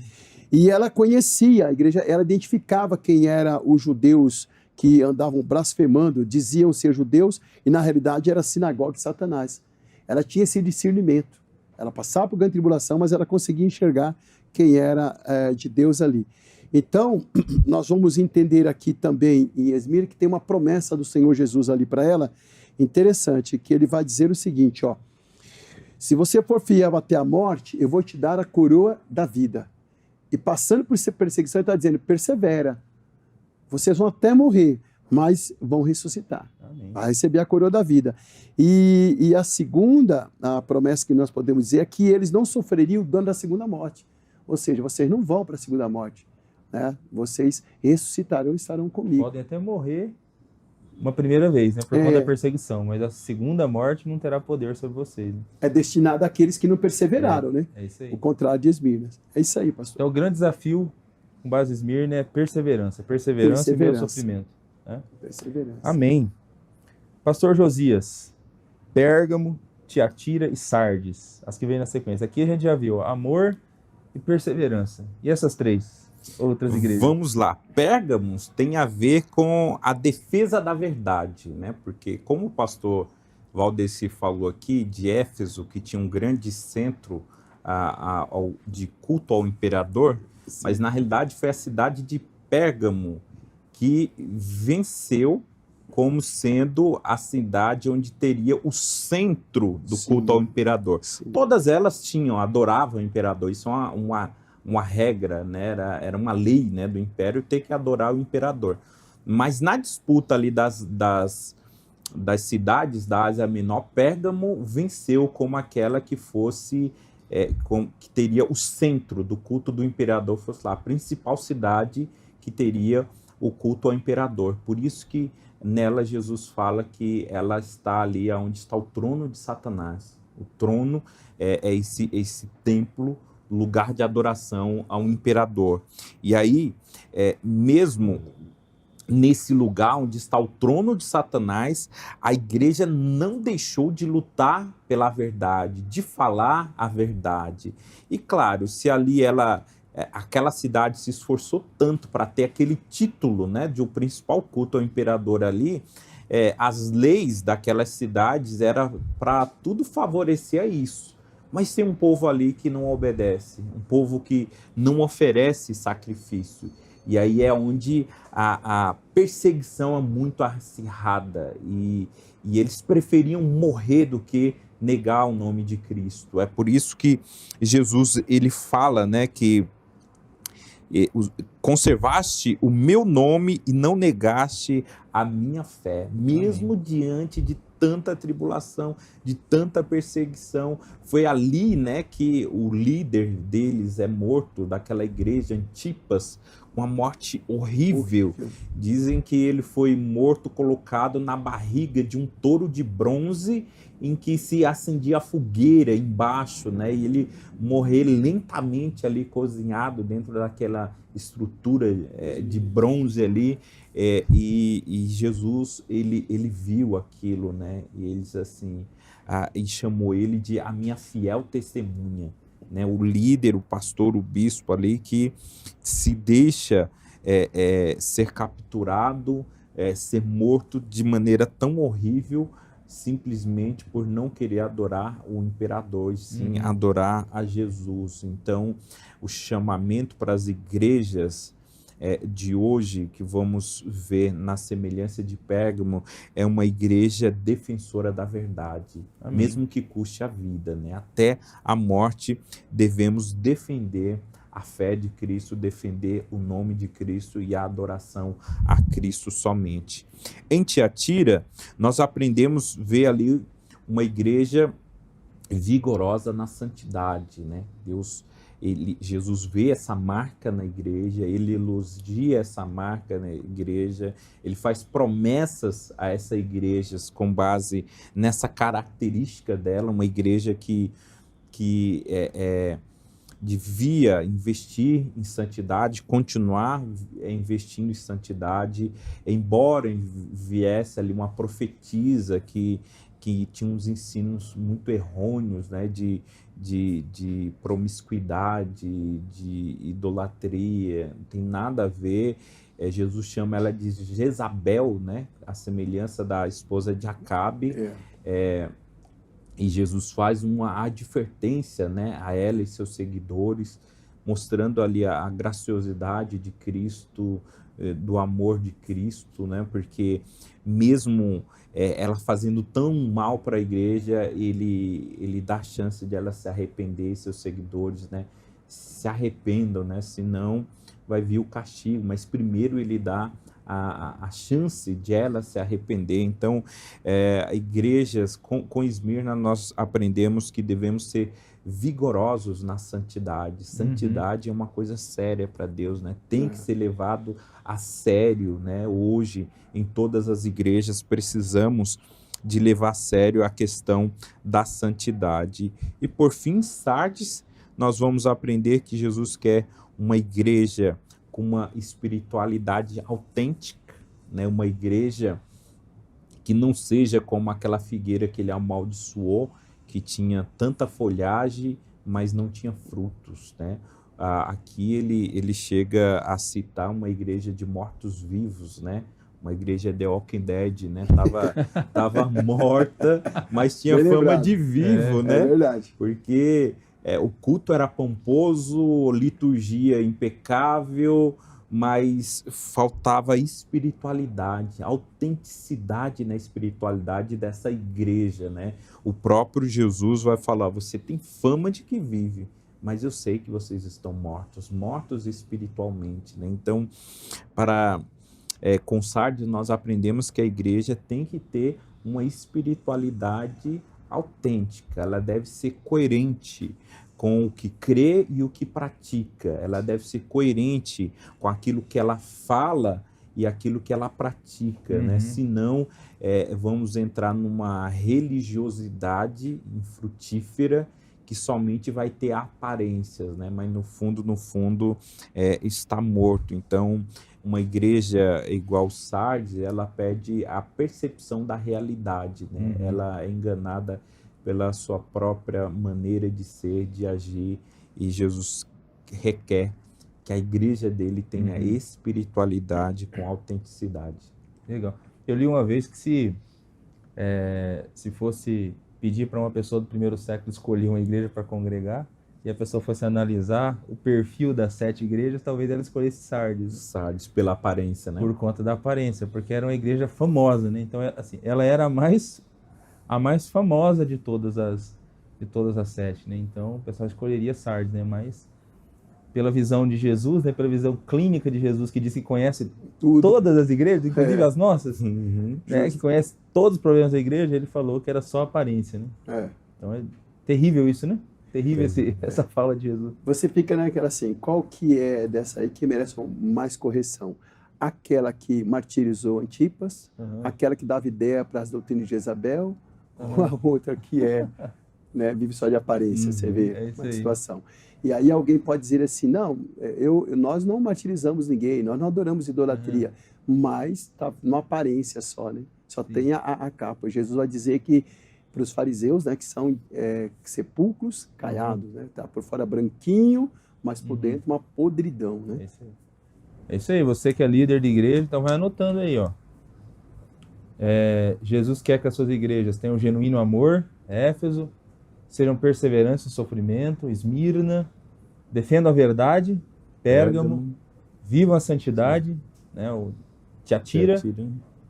E ela conhecia a igreja, ela identificava quem eram os judeus que andavam blasfemando, diziam ser judeus, e na realidade era a sinagoga de Satanás. Ela tinha esse discernimento. Ela passava por grande tribulação, mas ela conseguia enxergar quem era de Deus ali. Então, nós vamos entender aqui também em Esmirna que tem uma promessa do Senhor Jesus ali para ela, interessante, que ele vai dizer o seguinte, se você for fiel até a morte, eu vou te dar a coroa da vida. E passando por essa perseguição, ele está dizendo, persevera. Vocês vão até morrer, mas vão ressuscitar. Amém. Vai receber a coroa da vida. E a segunda, a promessa que nós podemos dizer, é que eles não sofreriam o dano da segunda morte. Ou seja, vocês não vão para a segunda morte. Né? Vocês ressuscitarão e estarão comigo. Podem até morrer uma primeira vez, né, por conta da perseguição, mas a segunda morte não terá poder sobre vocês. Né? É destinado àqueles que não perseveraram, né? É isso aí. O contrário de Esmirna. É isso aí, pastor. Então, o grande desafio com base em Esmirna é perseverança e meio sofrimento. Né? Perseverança. Amém. Pastor Josias, Pérgamo, Tiatira e Sardes, as que vêm na sequência. Aqui a gente já viu amor e perseverança. E essas três outras igrejas? Vamos lá. Pérgamos tem a ver com a defesa da verdade, né? Porque como o pastor Valdeci falou aqui de Éfeso, que tinha um grande centro de culto ao imperador, sim, mas na realidade foi a cidade de Pérgamo que venceu como sendo a cidade onde teria o centro do culto ao imperador. Sim. Todas elas adoravam o imperador, isso é uma regra, né? Era uma lei, né, do império ter que adorar o imperador. Mas na disputa ali das cidades da Ásia Menor, Pérgamo venceu como aquela que fosse, que teria o centro do culto do imperador, fosse lá, a principal cidade que teria o culto ao imperador. Por isso que nela Jesus fala que ela está ali onde está o trono de Satanás. O trono é esse templo, lugar de adoração ao imperador. E aí, mesmo nesse lugar onde está o trono de Satanás, a igreja não deixou de lutar pela verdade, de falar a verdade. E claro, se ali aquela cidade se esforçou tanto para ter aquele título, né, de o principal culto ao imperador ali, as leis daquelas cidades eram para tudo favorecer a isso. Mas tem um povo ali que não obedece, um povo que não oferece sacrifício. E aí é onde a perseguição é muito acirrada e eles preferiam morrer do que negar o nome de Cristo. É por isso que Jesus ele fala, né, que conservaste o meu nome e não negaste a minha fé, mesmo Amém. Diante de tanta tribulação, de tanta perseguição. Foi ali, né, que o líder deles é morto, daquela igreja, Antipas, uma morte horrível. Dizem que ele foi morto, colocado na barriga de um touro de bronze, em que se acendia a fogueira embaixo, né? E ele morrer lentamente ali, cozinhado dentro daquela estrutura de bronze ali. E Jesus, ele viu aquilo, né? E eles assim, e chamou ele de a minha fiel testemunha. Né, o líder, o pastor, o bispo ali que se deixa ser capturado, ser morto de maneira tão horrível, simplesmente por não querer adorar o imperador, e sim adorar a Jesus. Então, o chamamento para as igrejas de hoje, que vamos ver na semelhança de Pérgamo, é uma igreja defensora da verdade, Amém. Mesmo que custe a vida, né? Até a morte devemos defender a fé de Cristo, defender o nome de Cristo e a adoração a Cristo somente. Em Tiatira, nós aprendemos a ver ali uma igreja vigorosa na santidade, né? Jesus vê essa marca na igreja, ele elogia essa marca na igreja, ele faz promessas a essa igreja com base nessa característica dela, uma igreja que devia investir em santidade, continuar investindo em santidade, embora viesse ali uma profetisa que tinha uns ensinos muito errôneos, né, de promiscuidade, de idolatria, não tem nada a ver. Jesus chama ela de Jezabel, né, a semelhança da esposa de Acabe, e Jesus faz uma advertência, né, a ela e seus seguidores, mostrando ali a graciosidade de Cristo, do amor de Cristo, né, porque mesmo ela fazendo tão mal para a igreja, ele dá chance de ela se arrepender, seus seguidores, né, se arrependam, né, senão vai vir o castigo, mas primeiro ele dá a chance de ela se arrepender. Então, igrejas com Esmirna, nós aprendemos que devemos ser vigorosos na santidade. Santidade é uma coisa séria para Deus, né? Tem que ser levado a sério, né? Hoje, em todas as igrejas, precisamos de levar a sério a questão da santidade. E por fim, Sardes, nós vamos aprender que Jesus quer uma igreja com uma espiritualidade autêntica, né? Uma igreja que não seja como aquela figueira que ele amaldiçoou, que tinha tanta folhagem, mas não tinha frutos, né? Aqui ele chega a citar uma igreja de mortos-vivos, né? Uma igreja The Walking Dead, né? Tava morta, mas tinha fama de vivo, né? É verdade. Porque o culto era pomposo, liturgia impecável, mas faltava espiritualidade, autenticidade na espiritualidade dessa igreja, né? O próprio Jesus vai falar, você tem fama de que vive, mas eu sei que vocês estão mortos espiritualmente, né? Então, com Sardes, nós aprendemos que a igreja tem que ter uma espiritualidade autêntica, ela deve ser coerente com o que crê e o que pratica, ela deve ser coerente com aquilo que ela fala e aquilo que ela pratica, né? Senão vamos entrar numa religiosidade infrutífera que somente vai ter aparências, né? Mas no fundo, está morto. Então, uma igreja igual Sardes, ela perde a percepção da realidade, né? Ela é enganada pela sua própria maneira de ser, de agir, e Jesus requer que a igreja dele tenha espiritualidade com autenticidade. Legal. Eu li uma vez que se fosse pedir para uma pessoa do primeiro século escolher uma igreja para congregar, e a pessoa fosse analisar o perfil das 7 igrejas, talvez ela escolhesse Sardes. Sardes, pela aparência, né? Por conta da aparência, porque era uma igreja famosa, né? Então, assim, ela era a mais famosa de todas as 7, né? Então, o pessoal escolheria Sardes, né? Mas pela visão de Jesus, né? Pela visão clínica de Jesus, que diz que conhece todas as igrejas, inclusive as nossas, né? Que conhece todos os problemas da igreja, ele falou que era só aparência, né? Então é terrível isso, né? Terrível essa fala de Jesus. Você fica naquela assim, qual que é dessa aí que merece mais correção? Aquela que martirizou Antipas, aquela que dava ideia para as doutrinas de Jezabel, ou a outra que né, vive só de aparência, você vê uma situação. E aí alguém pode dizer assim, não, nós não martirizamos ninguém, nós não adoramos idolatria, mas está numa aparência só, né? Só tem a capa. Jesus vai dizer que para os fariseus, né, que são sepulcros caiados, né? Tá por fora branquinho, mas por dentro uma podridão, né? É isso aí, você que é líder de igreja, então vai anotando aí, ó. Jesus quer que as suas igrejas tenham um genuíno amor, Éfeso, sejam perseverantes no sofrimento, Esmirna, defendam a verdade, Pérgamo, vivam a santidade, né, o Tiatira,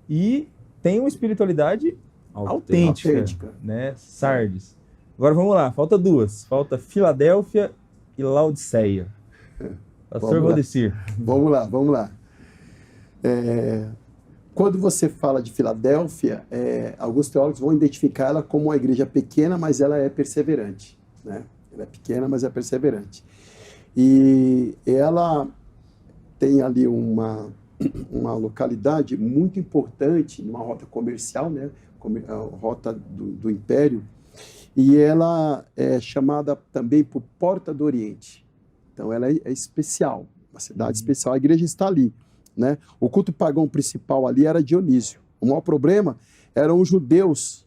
e tenham espiritualidade autêntica, né, Sardes. Agora vamos lá, falta 2, falta Filadélfia e Laodiceia. Pastor Valdecir. Vamos lá. Quando você fala de Filadélfia, alguns teólogos vão identificar ela como uma igreja pequena, mas ela é perseverante, né? Ela é pequena, mas é perseverante. E ela tem ali uma localidade muito importante, numa rota comercial, né? A rota do Império, e ela é chamada também por Porta do Oriente. Então ela é especial, uma cidade especial. A igreja está ali, né? O culto pagão principal ali era Dionísio. O maior problema eram os judeus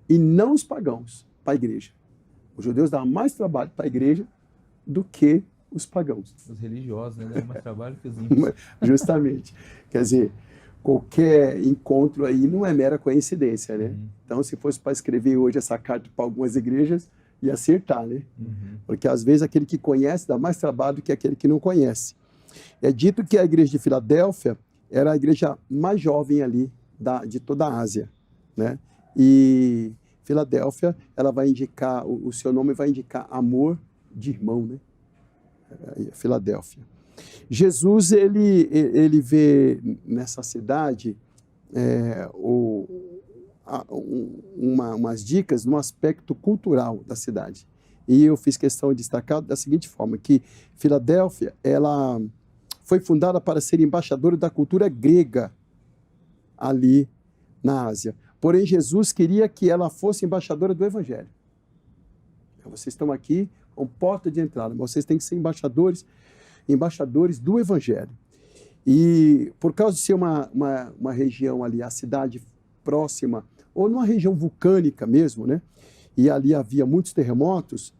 e não os pagãos para a igreja. Os judeus davam mais trabalho para a igreja do que os pagãos. Os religiosos, né? Davam mais trabalho que os ímpios. Justamente. Quer dizer, qualquer encontro aí não é mera coincidência, né? Então, se fosse para escrever hoje essa carta para algumas igrejas, ia acertar, né? Porque às vezes aquele que conhece dá mais trabalho do que aquele que não conhece. É dito que a igreja de Filadélfia era a igreja mais jovem ali de toda a Ásia, né? E Filadélfia, ela vai indicar, o seu nome vai indicar amor de irmão, né? Filadélfia. Jesus, ele vê nessa cidade umas dicas no aspecto cultural da cidade. E eu fiz questão de destacar da seguinte forma, que Filadélfia, ela foi fundada para ser embaixadora da cultura grega ali na Ásia. Porém, Jesus queria que ela fosse embaixadora do Evangelho. Vocês estão aqui com porta de entrada, mas vocês têm que ser embaixadores do Evangelho. E por causa de ser uma região ali, a cidade próxima, ou numa região vulcânica mesmo, né? E ali havia muitos terremotos,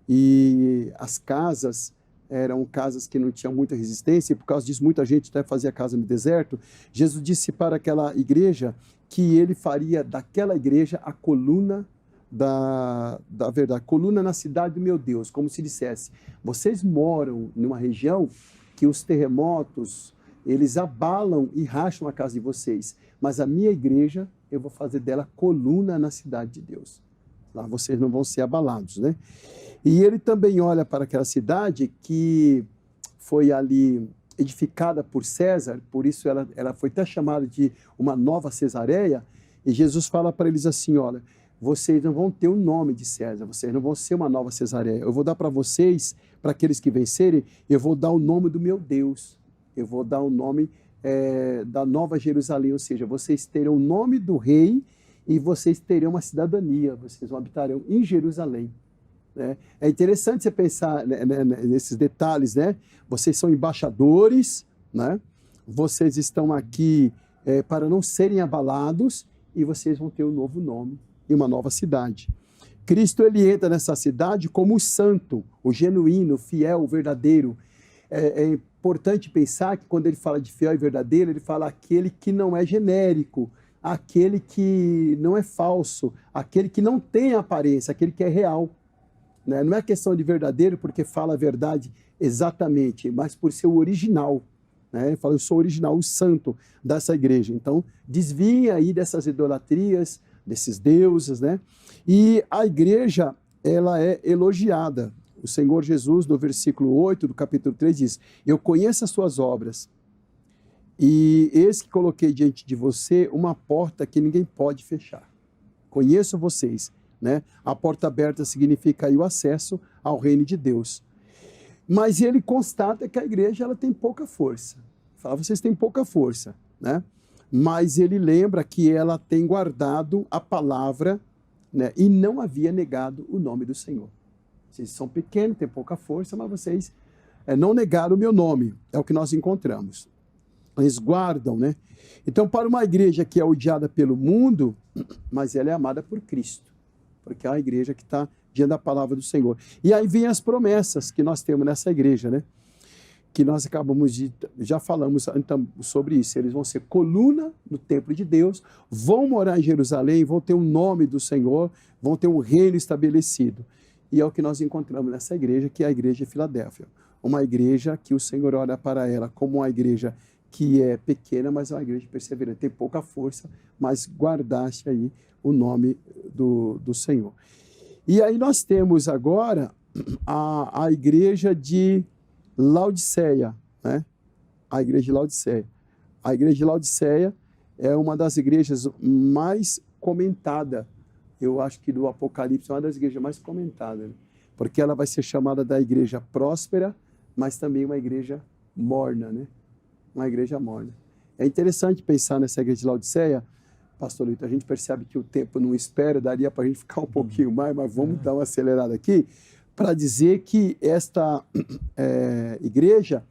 e as casas eram casas que não tinham muita resistência, e por causa disso muita gente até fazia casa no deserto. Jesus disse para aquela igreja que ele faria daquela igreja a coluna da verdade, coluna na cidade do meu Deus, como se dissesse, vocês moram numa região que os terremotos, eles abalam e racham a casa de vocês, mas a minha igreja, eu vou fazer dela coluna na cidade de Deus. Lá vocês não vão ser abalados, né? E ele também olha para aquela cidade que foi ali edificada por César, por isso ela foi até chamada de uma nova Cesareia, e Jesus fala para eles assim, olha, vocês não vão ter o nome de César, vocês não vão ser uma nova Cesareia, eu vou dar para vocês, para aqueles que vencerem, eu vou dar o nome do meu Deus, eu vou dar o nome da Nova Jerusalém, ou seja, vocês terão o nome do rei e vocês terão uma cidadania, vocês habitarão em Jerusalém. Né? É interessante você pensar nesses detalhes, né? Vocês são embaixadores, né? Vocês estão aqui para não serem abalados e vocês vão ter um novo nome e uma nova cidade. Cristo, ele entra nessa cidade como o santo, o genuíno, o fiel, o verdadeiro. É importante pensar que quando ele fala de fiel e verdadeiro, ele fala aquele que não é genérico, aquele que não é falso, aquele que não tem aparência, aquele que é real. Né? Não é questão de verdadeiro porque fala a verdade exatamente, mas por ser o original. Né? Ele fala, eu sou original, o santo dessa igreja. Então, desviem aí dessas idolatrias, desses deuses, né? E a igreja, ela é elogiada. O Senhor Jesus, no versículo 8 do capítulo 3, diz, eu conheço as suas obras, e eis que coloquei diante de você uma porta que ninguém pode fechar. Conheço vocês, né? A porta aberta significa aí o acesso ao reino de Deus. Mas ele constata que a igreja ela tem pouca força. Fala, vocês têm pouca força, né? Mas ele lembra que ela tem guardado a palavra, né? E não havia negado o nome do Senhor. Vocês são pequenos, têm pouca força, mas vocês não negaram o meu nome. É o que nós encontramos. Eles guardam, né? Então, para uma igreja que é odiada pelo mundo, mas ela é amada por Cristo, porque é a igreja que está diante da palavra do Senhor. E aí vem as promessas que nós temos nessa igreja, né? Que nós acabamos de... Já falamos então sobre isso. Eles vão ser coluna no templo de Deus, vão morar em Jerusalém, vão ter o nome do Senhor, vão ter um reino estabelecido. E é o que nós encontramos nessa igreja, que é a igreja de Filadélfia. Uma igreja que o Senhor olha para ela como uma igreja que é pequena, mas é uma igreja perseverante, tem pouca força, mas guardaste aí o nome do Senhor. E aí nós temos agora a igreja de Laodiceia, né? A igreja de Laodiceia. A igreja de Laodiceia é uma das igrejas mais comentadas. Eu acho que do Apocalipse é uma das igrejas mais comentadas, né? Porque ela vai ser chamada da igreja próspera, mas também uma igreja morna, né? Uma igreja morna. É interessante pensar nessa igreja de Laodiceia, pastor Lito, a gente percebe que o tempo não espera, daria para a gente ficar um pouquinho mais, mas vamos dar uma acelerada aqui, para dizer que esta igreja,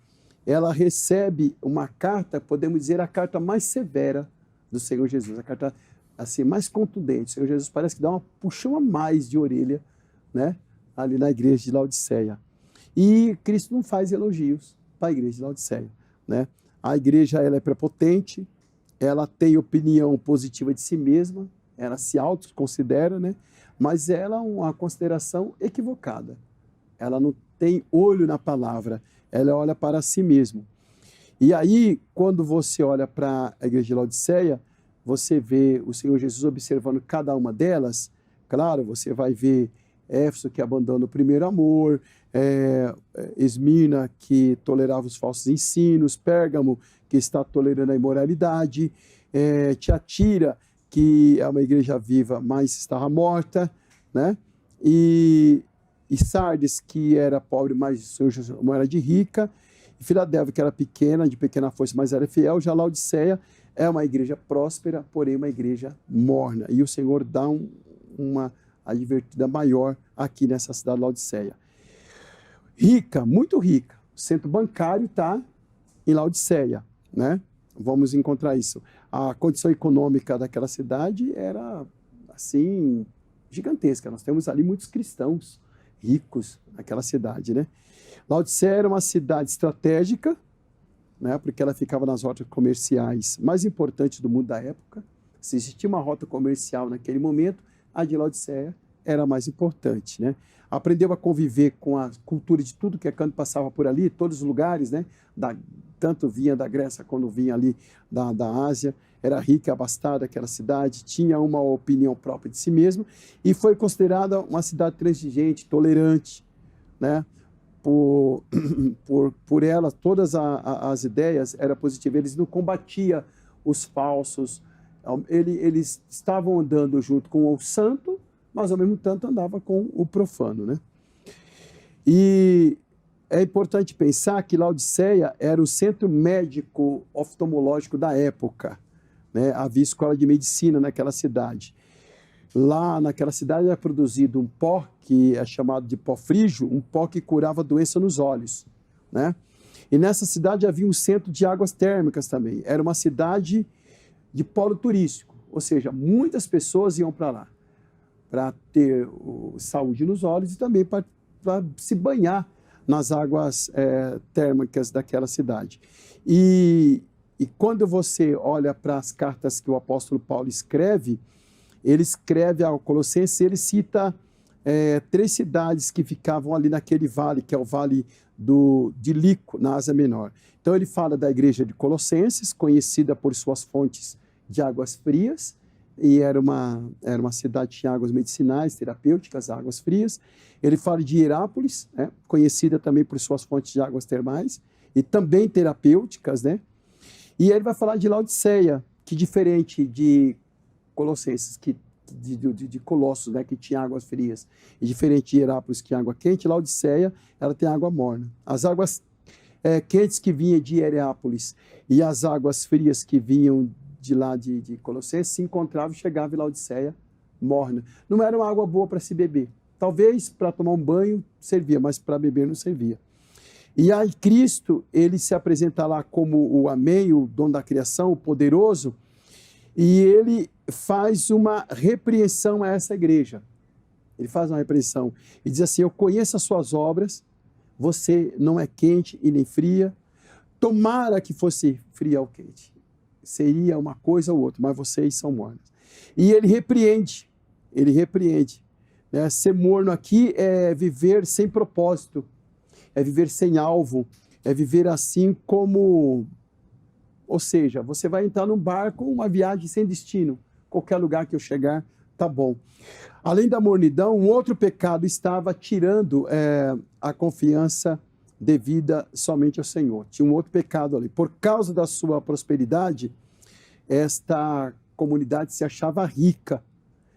ela recebe uma carta, podemos dizer, a carta mais severa do Senhor Jesus, a carta assim, mais contundente. O Senhor Jesus parece que dá uma puxão a mais de orelha, né, ali na igreja de Laodiceia. E Cristo não faz elogios para a igreja de Laodiceia, né? A igreja ela é prepotente, ela tem opinião positiva de si mesma, ela se autoconsidera, né? Mas ela é uma consideração equivocada. Ela não tem olho na palavra, ela olha para si mesma. E aí, quando você olha para a igreja de Laodiceia, você vê o Senhor Jesus observando cada uma delas. Claro, você vai ver Éfeso, que abandona o primeiro amor, Esmirna, que tolerava os falsos ensinos, Pérgamo, que está tolerando a imoralidade, Tiatira, que é uma igreja viva, mas estava morta, né? E Sardes, que era pobre, mas não era de rica, e Filadélfia, que era pequena, de pequena força, mas era fiel. Já Laodiceia é uma igreja próspera, porém uma igreja morna. E o Senhor dá uma advertida maior aqui nessa cidade de Laodiceia. Rica, muito rica. O centro bancário está em Laodiceia, né? Vamos encontrar isso. A condição econômica daquela cidade era, assim, gigantesca. Nós temos ali muitos cristãos ricos naquela cidade, né? Laodiceia era uma cidade estratégica, né? Porque ela ficava nas rotas comerciais mais importantes do mundo da época. Se existia uma rota comercial naquele momento, a de Laodiceia era a mais importante, né? Aprendeu a conviver com a cultura de tudo que quando passava por ali, todos os lugares, né? Tanto vinha da Grécia quanto vinha ali da Ásia. Era rica e abastada aquela cidade, tinha uma opinião própria de si mesma e foi considerada uma cidade transigente, tolerante, né? Por ela, todas as ideias eram positivas. Eles não combatiam os falsos. Eles estavam andando junto com o santo, mas ao mesmo tempo andava com o profano, né? E é importante pensar que Laodiceia era o centro médico oftalmológico da época, né? Havia escola de medicina naquela cidade. Lá naquela cidade era produzido um pó que é chamado de pó frígio, um pó que curava doença nos olhos, né? E nessa cidade havia um centro de águas térmicas também. Era uma cidade de polo turístico, ou seja, muitas pessoas iam para lá para ter saúde nos olhos e também para se banhar nas águas térmicas daquela cidade. E quando você olha para as cartas que o apóstolo Paulo escreve, ele escreve ao Colossenses, ele cita 3 cidades que ficavam ali naquele vale, que é o vale de Lico, na Ásia Menor. Então ele fala da igreja de Colossenses, conhecida por suas fontes de águas frias, e era uma cidade que tinha águas medicinais, terapêuticas, águas frias. Ele fala de Hierápolis, né, conhecida também por suas fontes de águas termais, e também terapêuticas, né? E ele vai falar de Laodiceia, que diferente de Colossenses, de Colossos, né, que tinha águas frias, e diferente de Hierápolis, que tinha água quente, Laodiceia, ela tem água morna. As águas quentes que vinham de Hierápolis e as águas frias que vinham de lá de Colossenses se encontravam e chegavam em Laodiceia morna. Não era uma água boa para se beber. Talvez para tomar um banho servia, mas para beber não servia. E aí Cristo, ele se apresenta lá como o Amém, o dono da criação, o poderoso, e ele faz uma repreensão a essa igreja. Ele faz uma repreensão e diz assim: eu conheço as suas obras, você não é quente e nem fria, tomara que fosse fria ou quente. Seria uma coisa ou outra, mas vocês são mornos. E ele repreende. Né? Ser morno aqui é viver sem propósito, é viver sem alvo, é viver assim como... Ou seja, você vai entrar num barco, uma viagem sem destino. Qualquer lugar que eu chegar, tá bom. Além da mornidão, um outro pecado estava tirando a confiança devida somente ao Senhor. Tinha um outro pecado ali. Por causa da sua prosperidade, esta comunidade se achava rica,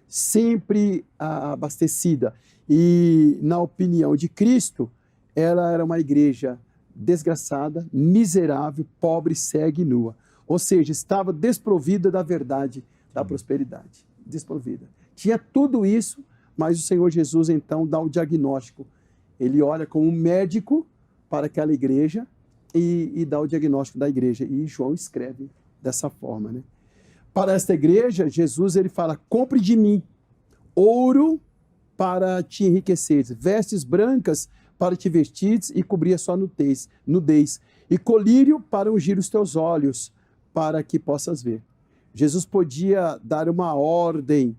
sempre abastecida. E, na opinião de Cristo, ela era uma igreja desgraçada, miserável, pobre, cega e nua. Ou seja, estava desprovida da verdade da prosperidade. Desprovida. Tinha tudo isso, mas o Senhor Jesus, então, dá o diagnóstico. Ele olha como um médico para aquela igreja e dá o diagnóstico da igreja. E João escreve dessa forma, né? Para esta igreja, Jesus ele fala: compre de mim ouro para te enriqueceres, vestes brancas para te vestires e cobrir a sua nudez, e colírio para ungir os teus olhos, para que possas ver. Jesus podia dar uma ordem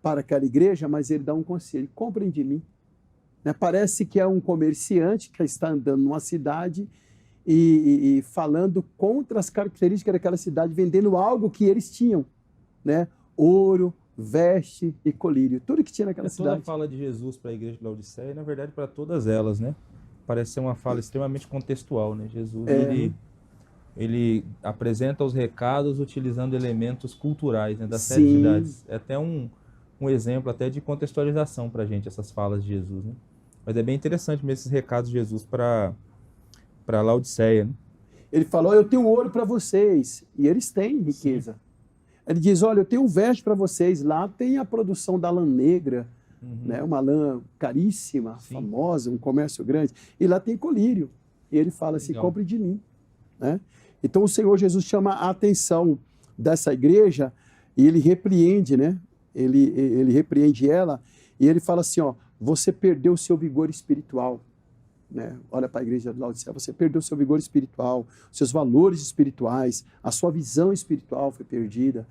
para aquela igreja, mas ele dá um conselho: comprem de mim. Né? Parece que é um comerciante que está andando numa cidade e falando contra as características daquela cidade, vendendo algo que eles tinham, né? Ouro, veste e colírio, tudo que tinha naquela cidade. Toda a fala de Jesus para a igreja de Laodiceia, na verdade, para todas elas, né? Parece ser uma fala extremamente contextual, né? Jesus, ele apresenta os recados utilizando elementos culturais, né, das 7 cidades. É até um exemplo até de contextualização para a gente, essas falas de Jesus, né? Mas é bem interessante mesmo esses recados de Jesus para Laodiceia, né? Ele falou: eu tenho ouro para vocês, e eles têm riqueza. Sim. Ele diz: olha, eu tenho um veste para vocês, lá tem a produção da lã negra, né? Uma lã caríssima, famosa, um comércio grande, e lá tem colírio. E ele fala assim: compre de mim. Né? Então o Senhor Jesus chama a atenção dessa igreja e ele repreende, né? Ele repreende ela e ele fala assim: ó, você perdeu o seu vigor espiritual. Né? Olha para a igreja de Laodiceia: você perdeu o seu vigor espiritual, seus valores espirituais, a sua visão espiritual foi perdida.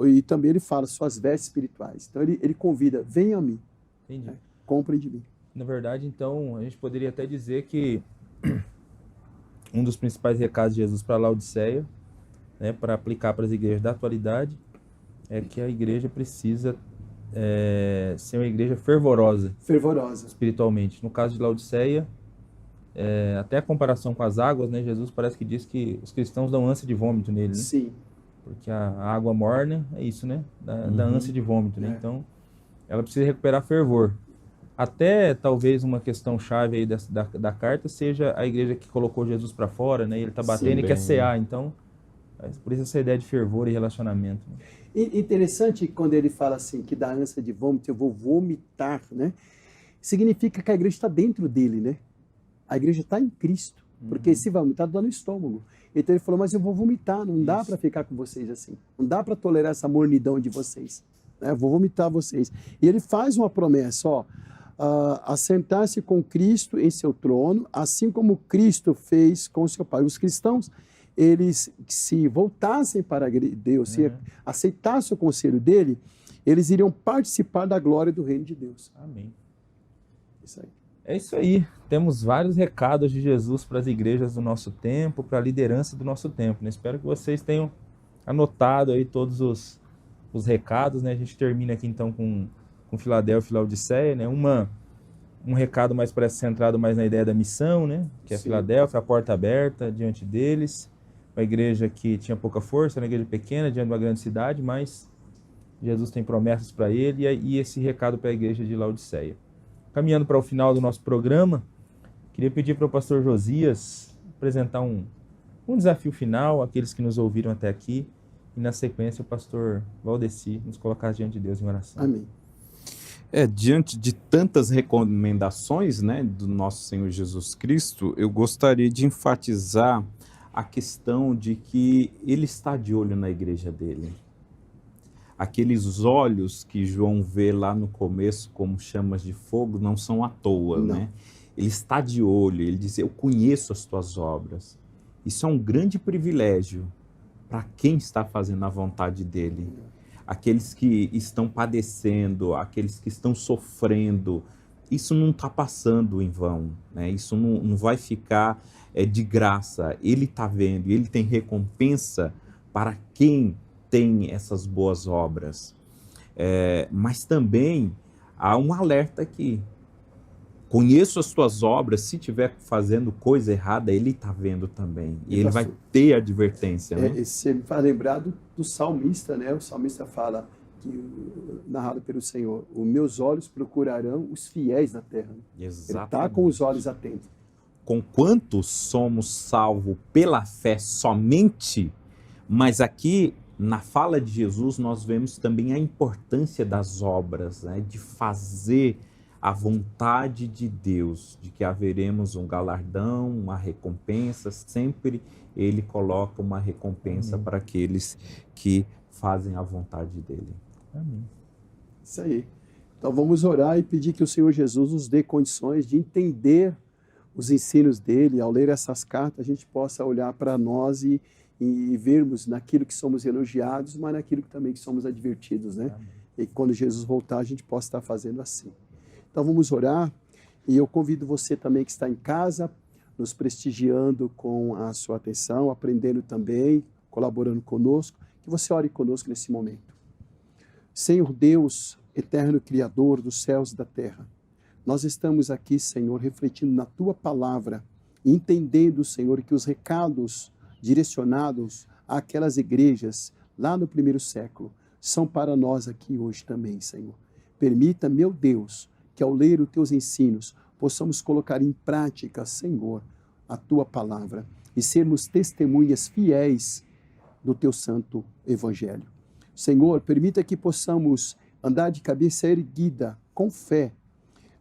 E também ele fala suas vestes espirituais. Então ele convida: venha a mim. Entendi. Né? Comprem de mim. Na verdade, então, a gente poderia até dizer que um dos principais recados de Jesus para Laodiceia, né, para aplicar para as igrejas da atualidade, é que a igreja precisa ser uma igreja fervorosa espiritualmente. No caso de Laodiceia, até a comparação com as águas, né, Jesus parece que diz que os cristãos dão ânsia de vômito nele, né? Sim. Porque a água morna é isso, né? Da ânsia de vômito, né? Então, ela precisa recuperar fervor. Até talvez uma questão chave aí da carta seja a igreja que colocou Jesus para fora, né? Ele está batendo Sim, e quer cear, então por isso essa ideia de fervor e relacionamento. Né? Interessante quando ele fala assim, que da ânsia de vômito eu vou vomitar, né? Significa que a igreja está dentro dele, né? A igreja está em Cristo, porque se vomitar dá no estômago. Então ele falou, mas eu vou vomitar, não dá para ficar com vocês assim, não dá para tolerar essa mornidão de vocês, né? Eu vou vomitar vocês. E ele faz uma promessa, ó, assentar-se com Cristo em seu trono, assim como Cristo fez com seu Pai. Os cristãos, eles se voltassem para Deus, se aceitassem o conselho dele, eles iriam participar da glória do reino de Deus. Amém. Isso aí. É isso aí. Temos vários recados de Jesus para as igrejas do nosso tempo, para a liderança do nosso tempo. Né? Espero que vocês tenham anotado aí todos os recados. Né? A gente termina aqui então com Filadélfia e Laodiceia, né? Um recado mais parece centrado mais na ideia da missão, né? Que é Filadélfia, a porta aberta diante deles, uma igreja que tinha pouca força, uma igreja pequena diante de uma grande cidade, mas Jesus tem promessas para ele e esse recado para a igreja de Laodiceia. Caminhando para o final do nosso programa, queria pedir para o pastor Josias apresentar um desafio final àqueles que nos ouviram até aqui e na sequência o pastor Valdeci nos colocar diante de Deus em oração. Amém. Diante de tantas recomendações, né, do nosso Senhor Jesus Cristo, eu gostaria de enfatizar a questão de que Ele está de olho na igreja dele. Aqueles olhos que João vê lá no começo como chamas de fogo não são à toa, né? Ele está de olho, ele diz, eu conheço as tuas obras. Isso é um grande privilégio para quem está fazendo a vontade dele. Aqueles que estão padecendo, aqueles que estão sofrendo, isso não está passando em vão, né? Isso não vai ficar de graça. Ele está vendo, ele tem recompensa para quem tem essas boas obras. Mas também há um alerta aqui. Conheço as tuas obras, se estiver fazendo coisa errada, ele está vendo também. E ele vai ter advertência. Né? Você me faz lembrar do salmista, né? O salmista fala, narrado pelo Senhor, os meus olhos procurarão os fiéis na terra. Exatamente. Ele está com os olhos atentos. Conquanto somos salvos pela fé somente, mas aqui na fala de Jesus nós vemos também a importância das obras, né? De fazer a vontade de Deus, de que haveremos um galardão, uma recompensa, sempre Ele coloca uma recompensa para aqueles que fazem a vontade dEle. Amém. Isso aí. Então vamos orar e pedir que o Senhor Jesus nos dê condições de entender os ensinos dEle. Ao ler essas cartas, a gente possa olhar para nós e vermos naquilo que somos elogiados, mas naquilo que também que somos advertidos, né? Amém. E quando Jesus voltar, a gente possa estar fazendo assim. Então vamos orar e eu convido você também que está em casa, nos prestigiando com a sua atenção, aprendendo também, colaborando conosco, que você ore conosco nesse momento. Senhor Deus, eterno Criador dos céus e da terra, nós estamos aqui, Senhor, refletindo na Tua palavra, entendendo, Senhor, que os recados direcionados àquelas igrejas lá no primeiro século são para nós aqui hoje também, Senhor. Permita, meu Deus, que ao ler os Teus ensinos, possamos colocar em prática, Senhor, a Tua palavra e sermos testemunhas fiéis do Teu santo Evangelho. Senhor, permita que possamos andar de cabeça erguida, com fé,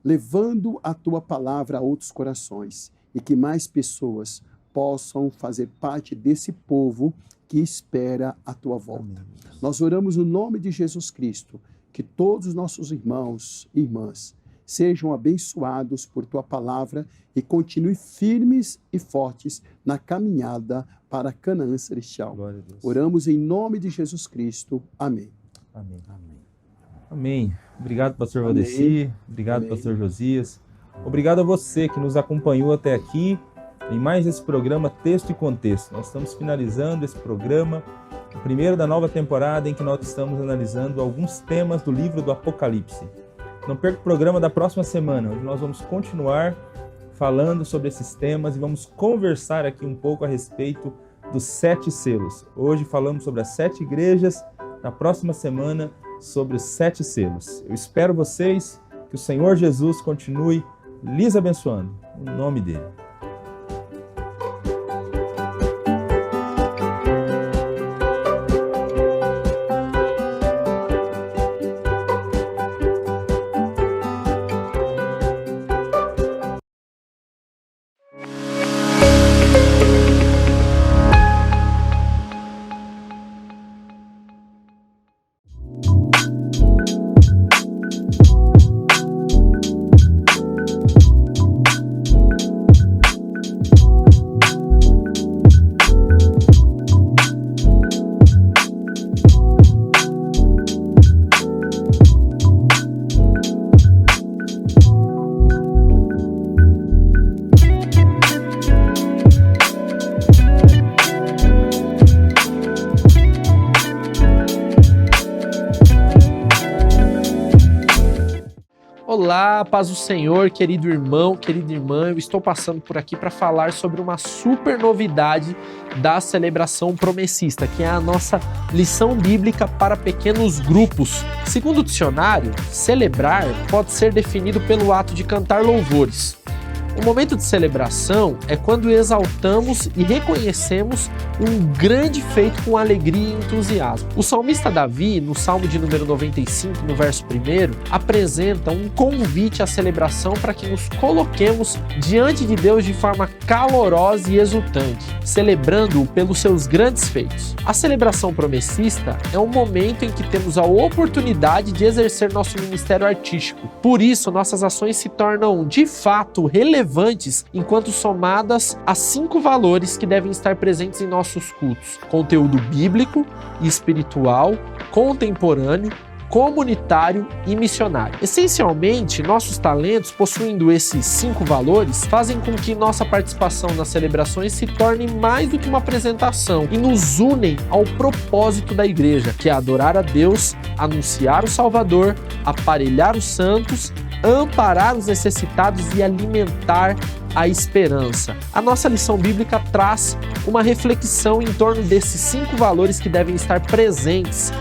levando a Tua palavra a outros corações e que mais pessoas possam fazer parte desse povo que espera a Tua volta. Amém. Nós oramos no nome de Jesus Cristo, que todos os nossos irmãos e irmãs sejam abençoados por Tua palavra e continuem firmes e fortes na caminhada para Canaã celestial. Oramos em nome de Jesus Cristo. Amém. Amém. Amém. Amém. Obrigado, pastor Valdeci. Obrigado, Amém. Pastor Josias. Obrigado a você que nos acompanhou até aqui em mais esse programa Texto e Contexto. Nós estamos finalizando esse programa, o primeiro da nova temporada em que nós estamos analisando alguns temas do livro do Apocalipse. Não perca o programa da próxima semana, onde nós vamos continuar falando sobre esses temas e vamos conversar aqui um pouco a respeito dos 7 selos. Hoje falamos sobre as 7 igrejas, na próxima semana sobre os 7 selos. Eu espero vocês, Que o Senhor Jesus continue lhes abençoando, em nome dele. Olá, paz do Senhor, querido irmão, querida irmã, eu estou passando por aqui para falar sobre uma super novidade da celebração promessista, que é a nossa lição bíblica para pequenos grupos. Segundo o dicionário, celebrar pode ser definido pelo ato de cantar louvores. O momento de celebração é quando exaltamos e reconhecemos um grande feito com alegria e entusiasmo. O salmista Davi, no Salmo de número 95, no verso 1, apresenta um convite à celebração para que nos coloquemos diante de Deus de forma calorosa e exultante, celebrando-o pelos seus grandes feitos. A celebração promessista é um momento em que temos a oportunidade de exercer nosso ministério artístico. Por isso, nossas ações se tornam, de fato, relevantes enquanto somadas a 5 valores que devem estar presentes em nossos cultos: conteúdo bíblico, espiritual, contemporâneo, comunitário e missionário. Essencialmente, nossos talentos, possuindo esses 5 valores, fazem com que nossa participação nas celebrações se torne mais do que uma apresentação e nos unem ao propósito da igreja, que é adorar a Deus, anunciar o Salvador, aparelhar os santos, amparar os necessitados e alimentar a esperança. A nossa lição bíblica traz uma reflexão em torno desses 5 valores que devem estar presentes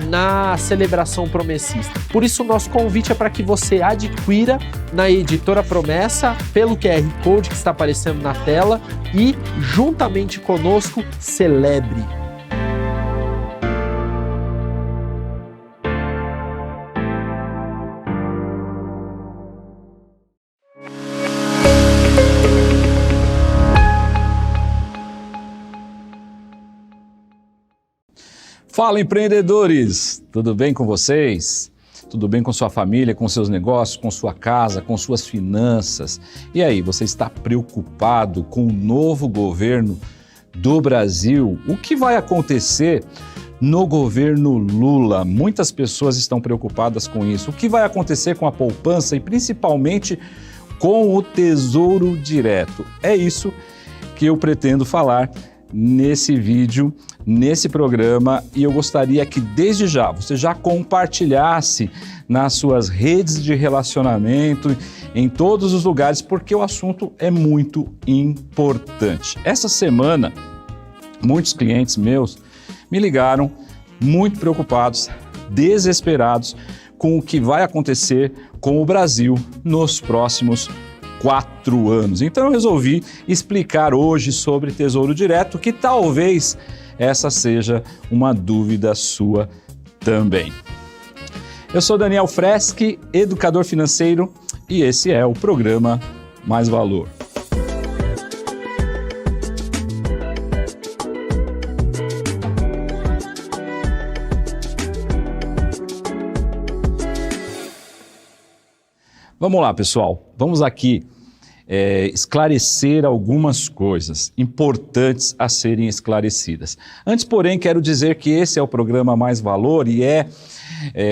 na celebração promessista. Por isso, o nosso convite é para que você adquira na Editora Promessa, pelo QR Code que está aparecendo na tela, e, juntamente conosco, celebre. Fala, empreendedores! Tudo bem com vocês? Tudo bem com sua família, com seus negócios, com sua casa, com suas finanças? E aí, você está preocupado com o novo governo do Brasil? O que vai acontecer no governo Lula? Muitas pessoas estão preocupadas com isso. O que vai acontecer com a poupança e principalmente com o Tesouro Direto? É isso que eu pretendo falar nesse vídeo, nesse programa, e eu gostaria que desde já você já compartilhasse nas suas redes de relacionamento, em todos os lugares, porque o assunto é muito importante. Essa semana, muitos clientes meus me ligaram muito preocupados, desesperados com o que vai acontecer com o Brasil nos próximos 4 anos. Então eu resolvi explicar hoje sobre Tesouro Direto, que talvez essa seja uma dúvida sua também. Eu sou Daniel Freschi, educador financeiro, e esse é o programa Mais Valor. Vamos lá, pessoal. Vamos aqui esclarecer algumas coisas importantes a serem esclarecidas. Antes, porém, quero dizer que esse é o programa Mais Valor e é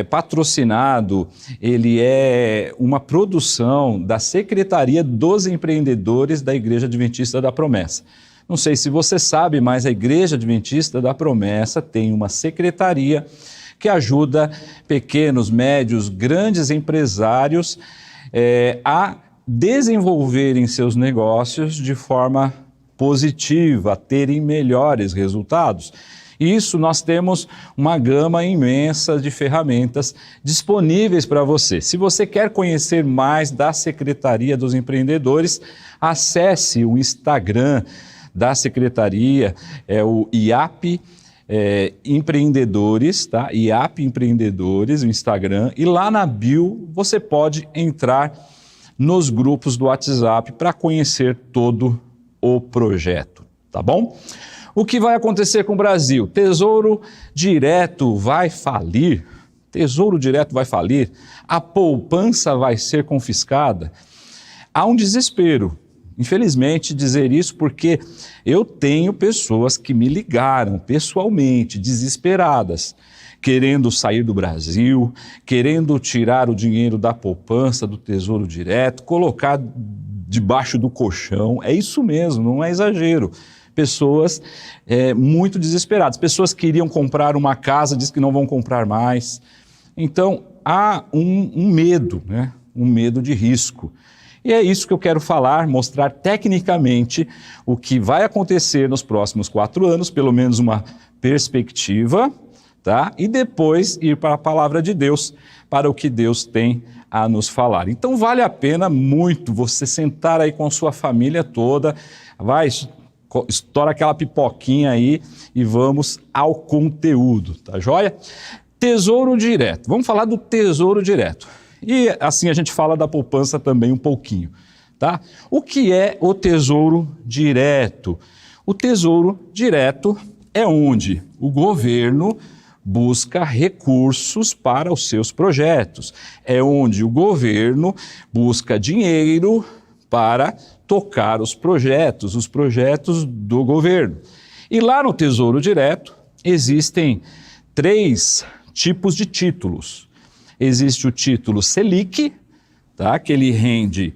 patrocinado, ele é uma produção da Secretaria dos Empreendedores da Igreja Adventista da Promessa. Não sei se você sabe, mas a Igreja Adventista da Promessa tem uma secretaria que ajuda pequenos, médios, grandes empresários a desenvolverem seus negócios de forma positiva, a terem melhores resultados. Isso nós temos uma gama imensa de ferramentas disponíveis para você. Se você quer conhecer mais da Secretaria dos Empreendedores, acesse o Instagram da Secretaria, é o IAP Empreendedores, tá? IAP Empreendedores, o Instagram, e lá na bio você pode entrar nos grupos do WhatsApp para conhecer todo o projeto, tá bom? O que vai acontecer com o Brasil? Tesouro Direto vai falir? Tesouro Direto vai falir? A poupança vai ser confiscada? Há um desespero. Infelizmente, dizer isso porque eu tenho pessoas que me ligaram pessoalmente, desesperadas, querendo sair do Brasil, querendo tirar o dinheiro da poupança, do Tesouro Direto, colocar debaixo do colchão. É isso mesmo, não é exagero. Pessoas muito desesperadas. Pessoas que queriam comprar uma casa, diz que não vão comprar mais. Então, há um medo, né? Um medo de risco. E é isso que eu quero falar, mostrar tecnicamente o que vai acontecer nos próximos 4 anos, pelo menos uma perspectiva, tá? E depois ir para a palavra de Deus, para o que Deus tem a nos falar. Então vale a pena muito você sentar aí com a sua família toda, estoura aquela pipoquinha aí e vamos ao conteúdo, tá joia? Tesouro Direto, vamos falar do Tesouro Direto. E assim a gente fala da poupança também um pouquinho, tá? O que é o Tesouro Direto? O Tesouro Direto é onde o governo busca recursos para os seus projetos. É onde o governo busca dinheiro para tocar os projetos do governo. E lá no Tesouro Direto existem 3 tipos de títulos. Existe o título Selic, tá? Que ele rende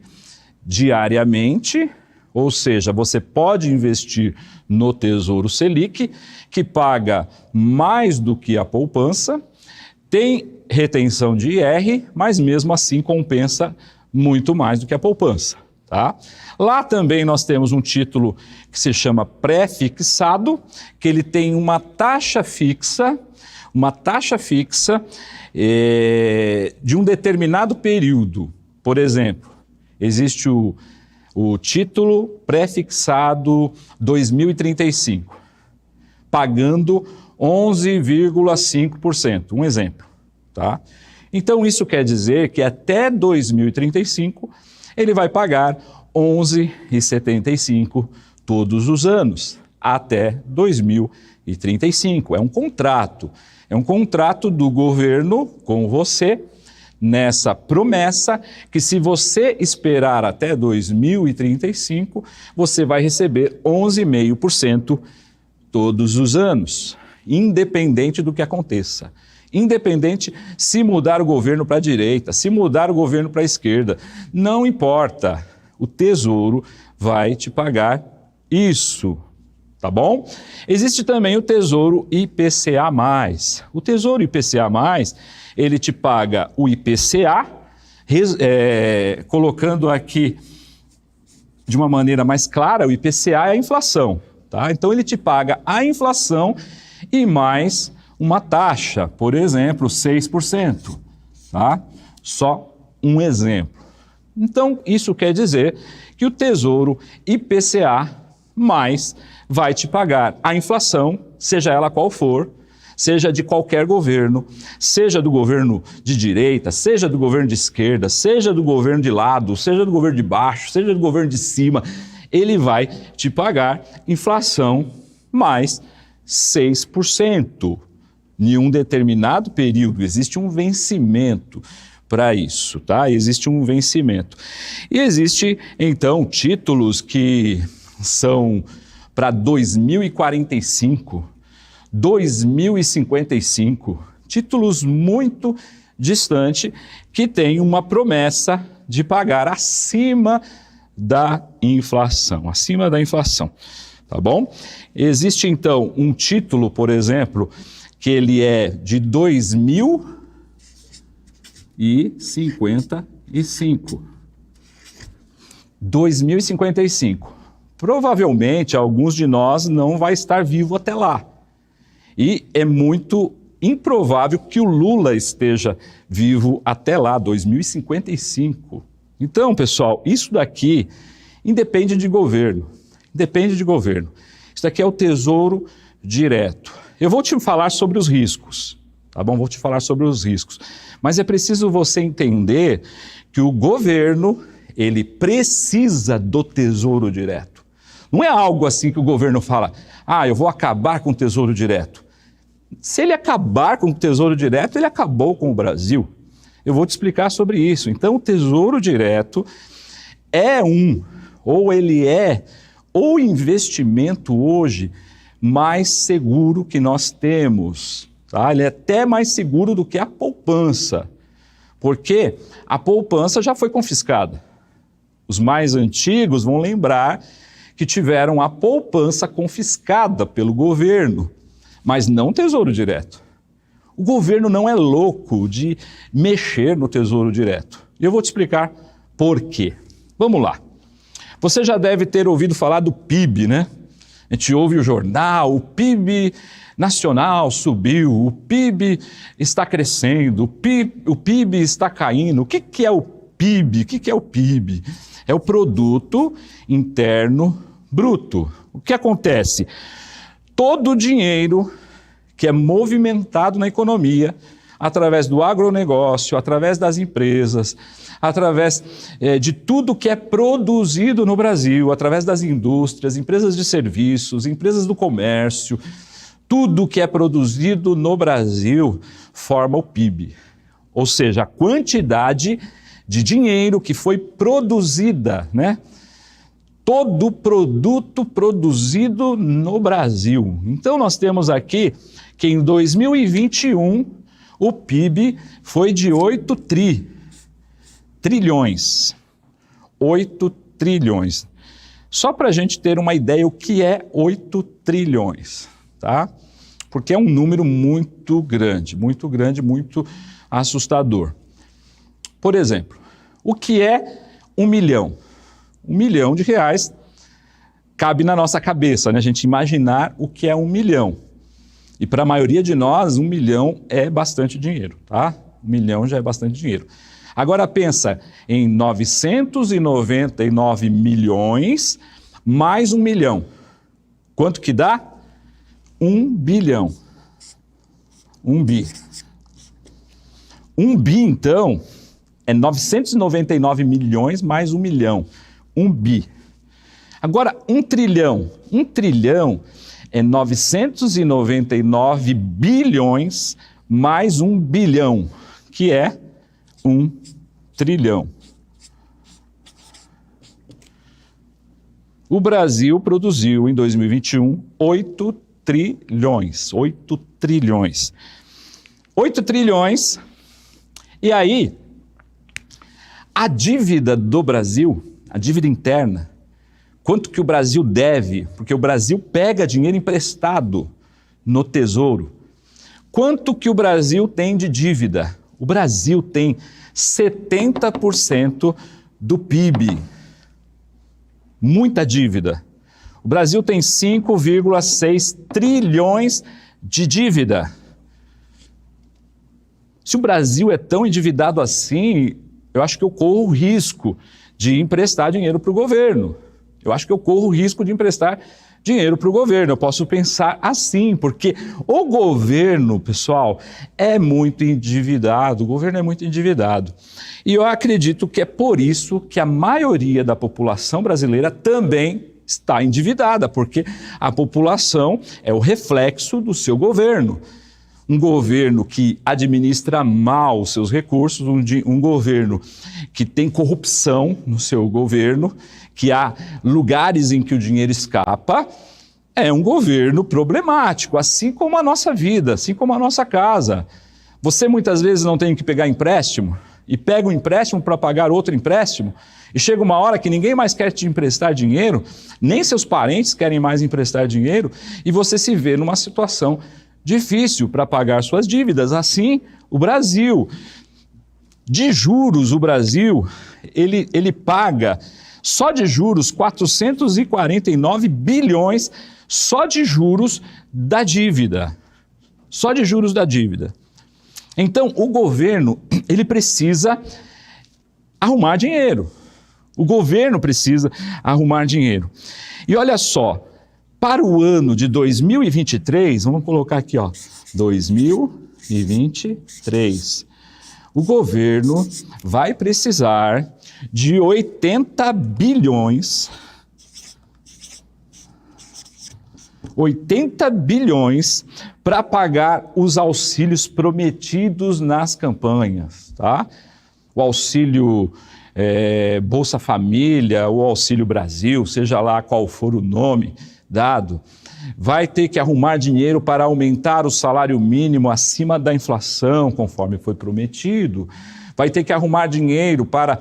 diariamente, ou seja, você pode investir no Tesouro Selic, que paga mais do que a poupança, tem retenção de IR, mas mesmo assim compensa muito mais do que a poupança, tá? Lá também nós temos um título que se chama pré-fixado, que ele tem uma taxa fixa de um determinado período. Por exemplo, existe o título pré-fixado 2035, pagando 11,5%, um exemplo, tá? Então isso quer dizer que até 2035 ele vai pagar 11,75 todos os anos, até 2035. É um contrato do governo com você, nessa promessa que se você esperar até 2035, você vai receber 11,5% todos os anos, independente do que aconteça. Independente se mudar o governo para a direita, se mudar o governo para a esquerda, não importa, o Tesouro vai te pagar isso. Tá bom? Existe também o Tesouro IPCA+. O Tesouro IPCA+, ele te paga o IPCA, colocando aqui de uma maneira mais clara, o IPCA é a inflação, tá? Então ele te paga a inflação e mais uma taxa, por exemplo, 6%, tá? Só um exemplo. Então isso quer dizer que o Tesouro IPCA+ vai te pagar a inflação, seja ela qual for, seja de qualquer governo, seja do governo de direita, seja do governo de esquerda, seja do governo de lado, seja do governo de baixo, seja do governo de cima, ele vai te pagar inflação mais 6%. Em um determinado período, existe um vencimento para isso, tá? Existe um vencimento. E existe, então, títulos que são para 2045, 2055, títulos muito distantes que têm uma promessa de pagar acima da inflação, tá bom? Existe então um título, por exemplo, que ele é de 2055. 2055. Provavelmente, alguns de nós não vai estar vivo até lá. E é muito improvável que o Lula esteja vivo até lá, 2055. Então, pessoal, isso daqui independe de governo. Depende de governo. Isso daqui é o Tesouro Direto. Eu vou te falar sobre os riscos, tá bom? Vou te falar sobre os riscos. Mas é preciso você entender que o governo, ele precisa do Tesouro Direto. Não é algo assim que o governo fala, eu vou acabar com o Tesouro Direto. Se ele acabar com o Tesouro Direto, ele acabou com o Brasil. Eu vou te explicar sobre isso. Então, o Tesouro Direto é o investimento hoje mais seguro que nós temos. Tá? Ele é até mais seguro do que a poupança, porque a poupança já foi confiscada. Os mais antigos vão lembrar que tiveram a poupança confiscada pelo governo, mas não o Tesouro Direto. O governo não é louco de mexer no Tesouro Direto. E eu vou te explicar por quê. Vamos lá. Você já deve ter ouvido falar do PIB, né? A gente ouve o jornal, o PIB nacional subiu, o PIB está crescendo, o PIB está caindo. O que é o PIB? O que é o PIB? É o Produto Interno Bruto. O que acontece? Todo o dinheiro que é movimentado na economia, através do agronegócio, através das empresas, através de tudo que é produzido no Brasil, através das indústrias, empresas de serviços, empresas do comércio, tudo que é produzido no Brasil forma o PIB. Ou seja, a quantidade de dinheiro que foi produzida, né? Todo produto produzido no Brasil. Então nós temos aqui que em 2021 o PIB foi de 8 trilhões. 8 trilhões. Só para a gente ter uma ideia o que é 8 trilhões, tá? Porque é um número muito grande, muito assustador. Por exemplo, o que é 1 milhão? 1 milhão de reais cabe na nossa cabeça, né? A gente imaginar o que é 1 milhão. E para a maioria de nós, 1 milhão é bastante dinheiro, tá? 1 milhão já é bastante dinheiro. Agora pensa em 999 milhões mais 1 milhão. Quanto que dá? 1 bilhão. 1 bi. 1 bi, então, é 999 milhões mais 1 milhão. 1 bi. Agora, 1 trilhão. 1 trilhão é 999 bilhões mais 1 bilhão, que é 1 trilhão. O Brasil produziu em 2021 8 trilhões. 8 trilhões. 8 trilhões. E aí, a dívida do Brasil, a dívida interna, quanto que o Brasil deve, porque o Brasil pega dinheiro emprestado no Tesouro. Quanto que o Brasil tem de dívida? O Brasil tem 70% do PIB. Muita dívida. O Brasil tem 5,6 trilhões de dívida. Se o Brasil é tão endividado assim, eu acho que eu corro o risco de emprestar dinheiro para o governo. Eu acho que eu corro o risco de emprestar dinheiro para o governo. Eu posso pensar assim, porque o governo, pessoal, é muito endividado. O governo é muito endividado. E eu acredito que é por isso que a maioria da população brasileira também está endividada, porque a população é o reflexo do seu governo. Um governo que administra mal os seus recursos, um governo que tem corrupção no seu governo, que há lugares em que o dinheiro escapa, é um governo problemático, assim como a nossa vida, assim como a nossa casa. Você muitas vezes não tem que pegar empréstimo e pega um empréstimo para pagar outro empréstimo e chega uma hora que ninguém mais quer te emprestar dinheiro, nem seus parentes querem mais emprestar dinheiro e você se vê numa situação difícil para pagar suas dívidas. Assim, o Brasil, de juros, o Brasil, ele paga só de juros 449 bilhões só de juros da dívida. só de juros da dívida. Então, o governo, ele precisa arrumar dinheiro. O governo precisa arrumar dinheiro. E olha só, para o ano de 2023, vamos colocar aqui, ó, 2023, o governo vai precisar de 80 bilhões para pagar os auxílios prometidos nas campanhas, tá? O auxílio Bolsa Família, o Auxílio Brasil, seja lá qual for o nome dado, vai ter que arrumar dinheiro para aumentar o salário mínimo acima da inflação, conforme foi prometido. Vai ter que arrumar dinheiro para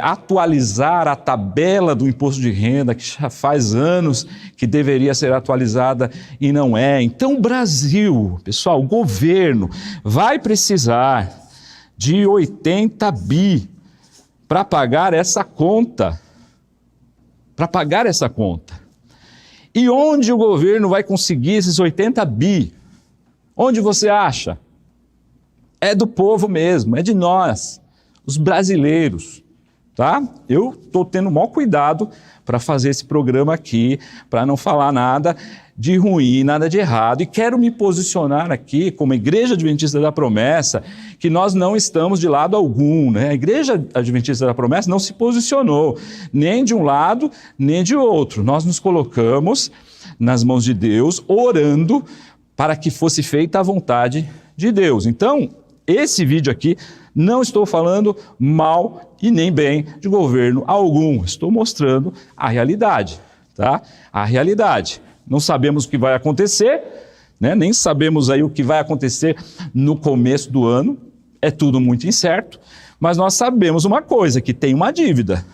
atualizar a tabela do imposto de renda, que já faz anos que deveria ser atualizada e não é. Então o Brasil, pessoal, o governo vai precisar de 80 bi para pagar essa conta. Para pagar essa conta. E onde o governo vai conseguir esses 80 bi? Onde você acha? É do povo mesmo, é de nós, os brasileiros, tá? Eu estou tendo o maior cuidado para fazer esse programa aqui, para não falar nada de ruim, nada de errado. E quero me posicionar aqui como Igreja Adventista da Promessa, que nós não estamos de lado algum, né? A Igreja Adventista da Promessa não se posicionou, nem de um lado, nem de outro. Nós nos colocamos nas mãos de Deus, orando para que fosse feita a vontade de Deus. Então, esse vídeo aqui, não estou falando mal e nem bem de governo algum. Estou mostrando a realidade, tá? A realidade. Não sabemos o que vai acontecer, né? Nem sabemos aí o que vai acontecer no começo do ano. É tudo muito incerto, mas nós sabemos uma coisa, que tem uma dívida.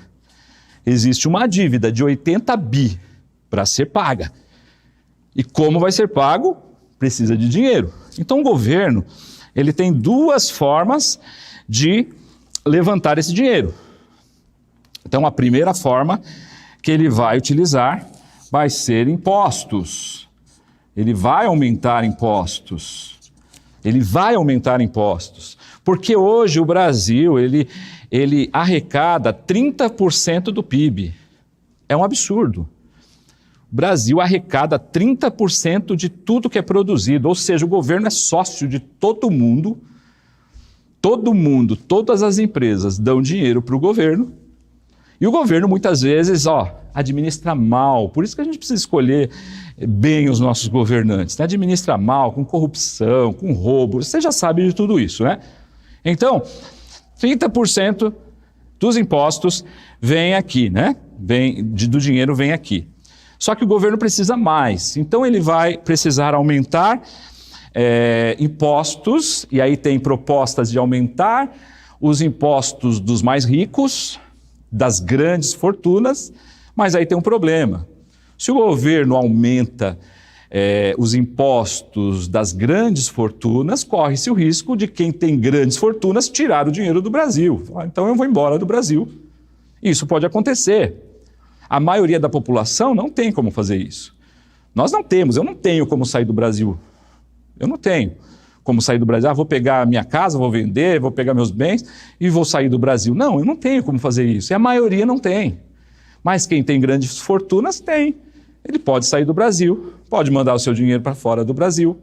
Existe uma dívida de 80 bi para ser paga. E como vai ser pago? Precisa de dinheiro. Então o governo, ele tem duas formas de levantar esse dinheiro. Então, a primeira forma que ele vai utilizar vai ser impostos. Ele vai aumentar impostos. Ele vai aumentar impostos. Porque hoje o Brasil, ele arrecada 30% do PIB. É um absurdo. O Brasil arrecada 30% de tudo que é produzido, ou seja, o governo é sócio de todo mundo, todas as empresas dão dinheiro para o governo, e o governo muitas vezes, administra mal. Por isso que a gente precisa escolher bem os nossos governantes, né? Administra mal, com corrupção, com roubo, você já sabe de tudo isso, né? Então, 30% dos impostos vem aqui, né? Do dinheiro vem aqui. Só que o governo precisa mais, então ele vai precisar aumentar impostos, e aí tem propostas de aumentar os impostos dos mais ricos, das grandes fortunas, mas aí tem um problema. Se o governo aumenta os impostos das grandes fortunas, corre-se o risco de quem tem grandes fortunas tirar o dinheiro do Brasil. Então eu vou embora do Brasil. Isso pode acontecer. A maioria da população não tem como fazer isso. Nós não temos, eu não tenho como sair do Brasil. Eu não tenho como sair do Brasil. Vou pegar a minha casa, vou vender, vou pegar meus bens e vou sair do Brasil. Não, eu não tenho como fazer isso. E a maioria não tem. Mas quem tem grandes fortunas tem. Ele pode sair do Brasil, pode mandar o seu dinheiro para fora do Brasil.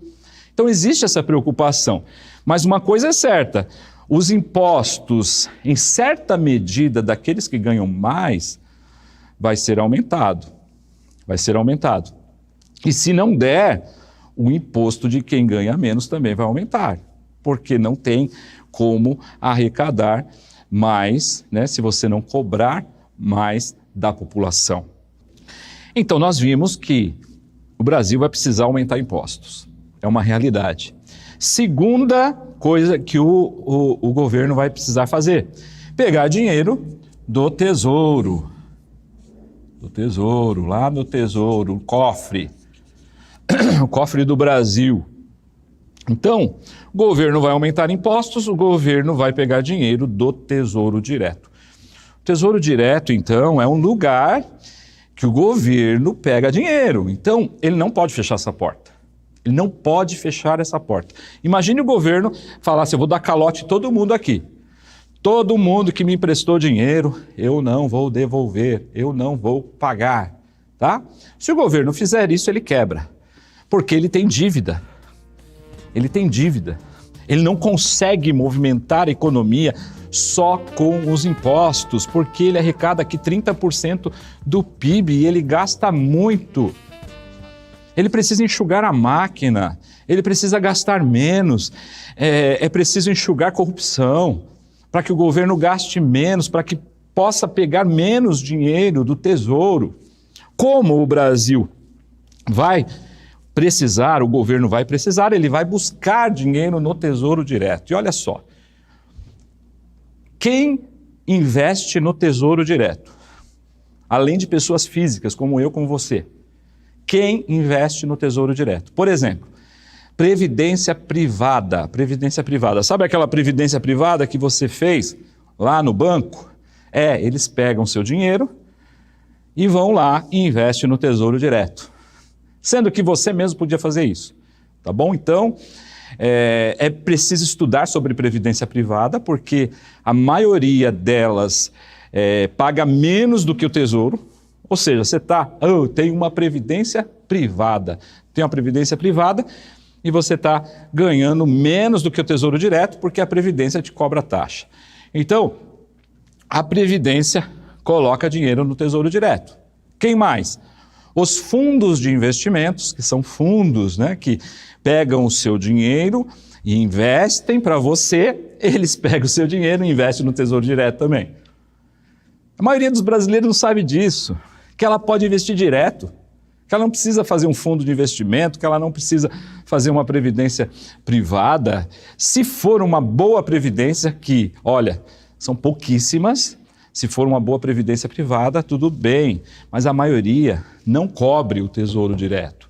Então existe essa preocupação. Mas uma coisa é certa, os impostos, em certa medida, daqueles que ganham mais, vai ser aumentado. Vai ser aumentado. E se não der, o imposto de quem ganha menos também vai aumentar, porque não tem como arrecadar mais, né, se você não cobrar mais da população. Então nós vimos que o Brasil vai precisar aumentar impostos. É uma realidade. Segunda coisa que o governo vai precisar fazer, pegar dinheiro do Tesouro. Lá no Tesouro, o cofre do Brasil. Então, o governo vai aumentar impostos, o governo vai pegar dinheiro do Tesouro Direto. O Tesouro Direto, então, é um lugar que o governo pega dinheiro. Então, ele não pode fechar essa porta. Ele não pode fechar essa porta. Imagine o governo falar assim, eu vou dar calote em todo mundo aqui. Todo mundo que me emprestou dinheiro, eu não vou devolver, eu não vou pagar, tá? Se o governo fizer isso, ele quebra, porque ele tem dívida. Ele tem dívida. Ele não consegue movimentar a economia só com os impostos, porque ele arrecada aqui 30% do PIB e ele gasta muito. Ele precisa enxugar a máquina, ele precisa gastar menos, é preciso enxugar corrupção, para que o governo gaste menos, para que possa pegar menos dinheiro do Tesouro. Como o Brasil vai precisar, o governo vai precisar, ele vai buscar dinheiro no Tesouro Direto. E olha só, quem investe no Tesouro Direto, além de pessoas físicas como eu, como você, quem investe no Tesouro Direto? Por exemplo, previdência privada. Previdência privada. Sabe aquela previdência privada que você fez lá no banco? Eles pegam seu dinheiro e vão lá e investem no Tesouro Direto. Sendo que você mesmo podia fazer isso, tá bom? Então, é preciso estudar sobre previdência privada, porque a maioria delas paga menos do que o Tesouro. Ou seja, você tem uma previdência privada. Tem uma previdência privada e você está ganhando menos do que o Tesouro Direto, porque a Previdência te cobra taxa. Então, a Previdência coloca dinheiro no Tesouro Direto. Quem mais? Os fundos de investimentos, que são fundos, né, que pegam o seu dinheiro e investem para você, eles pegam o seu dinheiro e investem no Tesouro Direto também. A maioria dos brasileiros não sabe disso, que ela pode investir direto, que ela não precisa fazer um fundo de investimento, que ela não precisa fazer uma previdência privada. Se for uma boa previdência, que, olha, são pouquíssimas, se for uma boa previdência privada, tudo bem, mas a maioria não cobre o Tesouro Direto.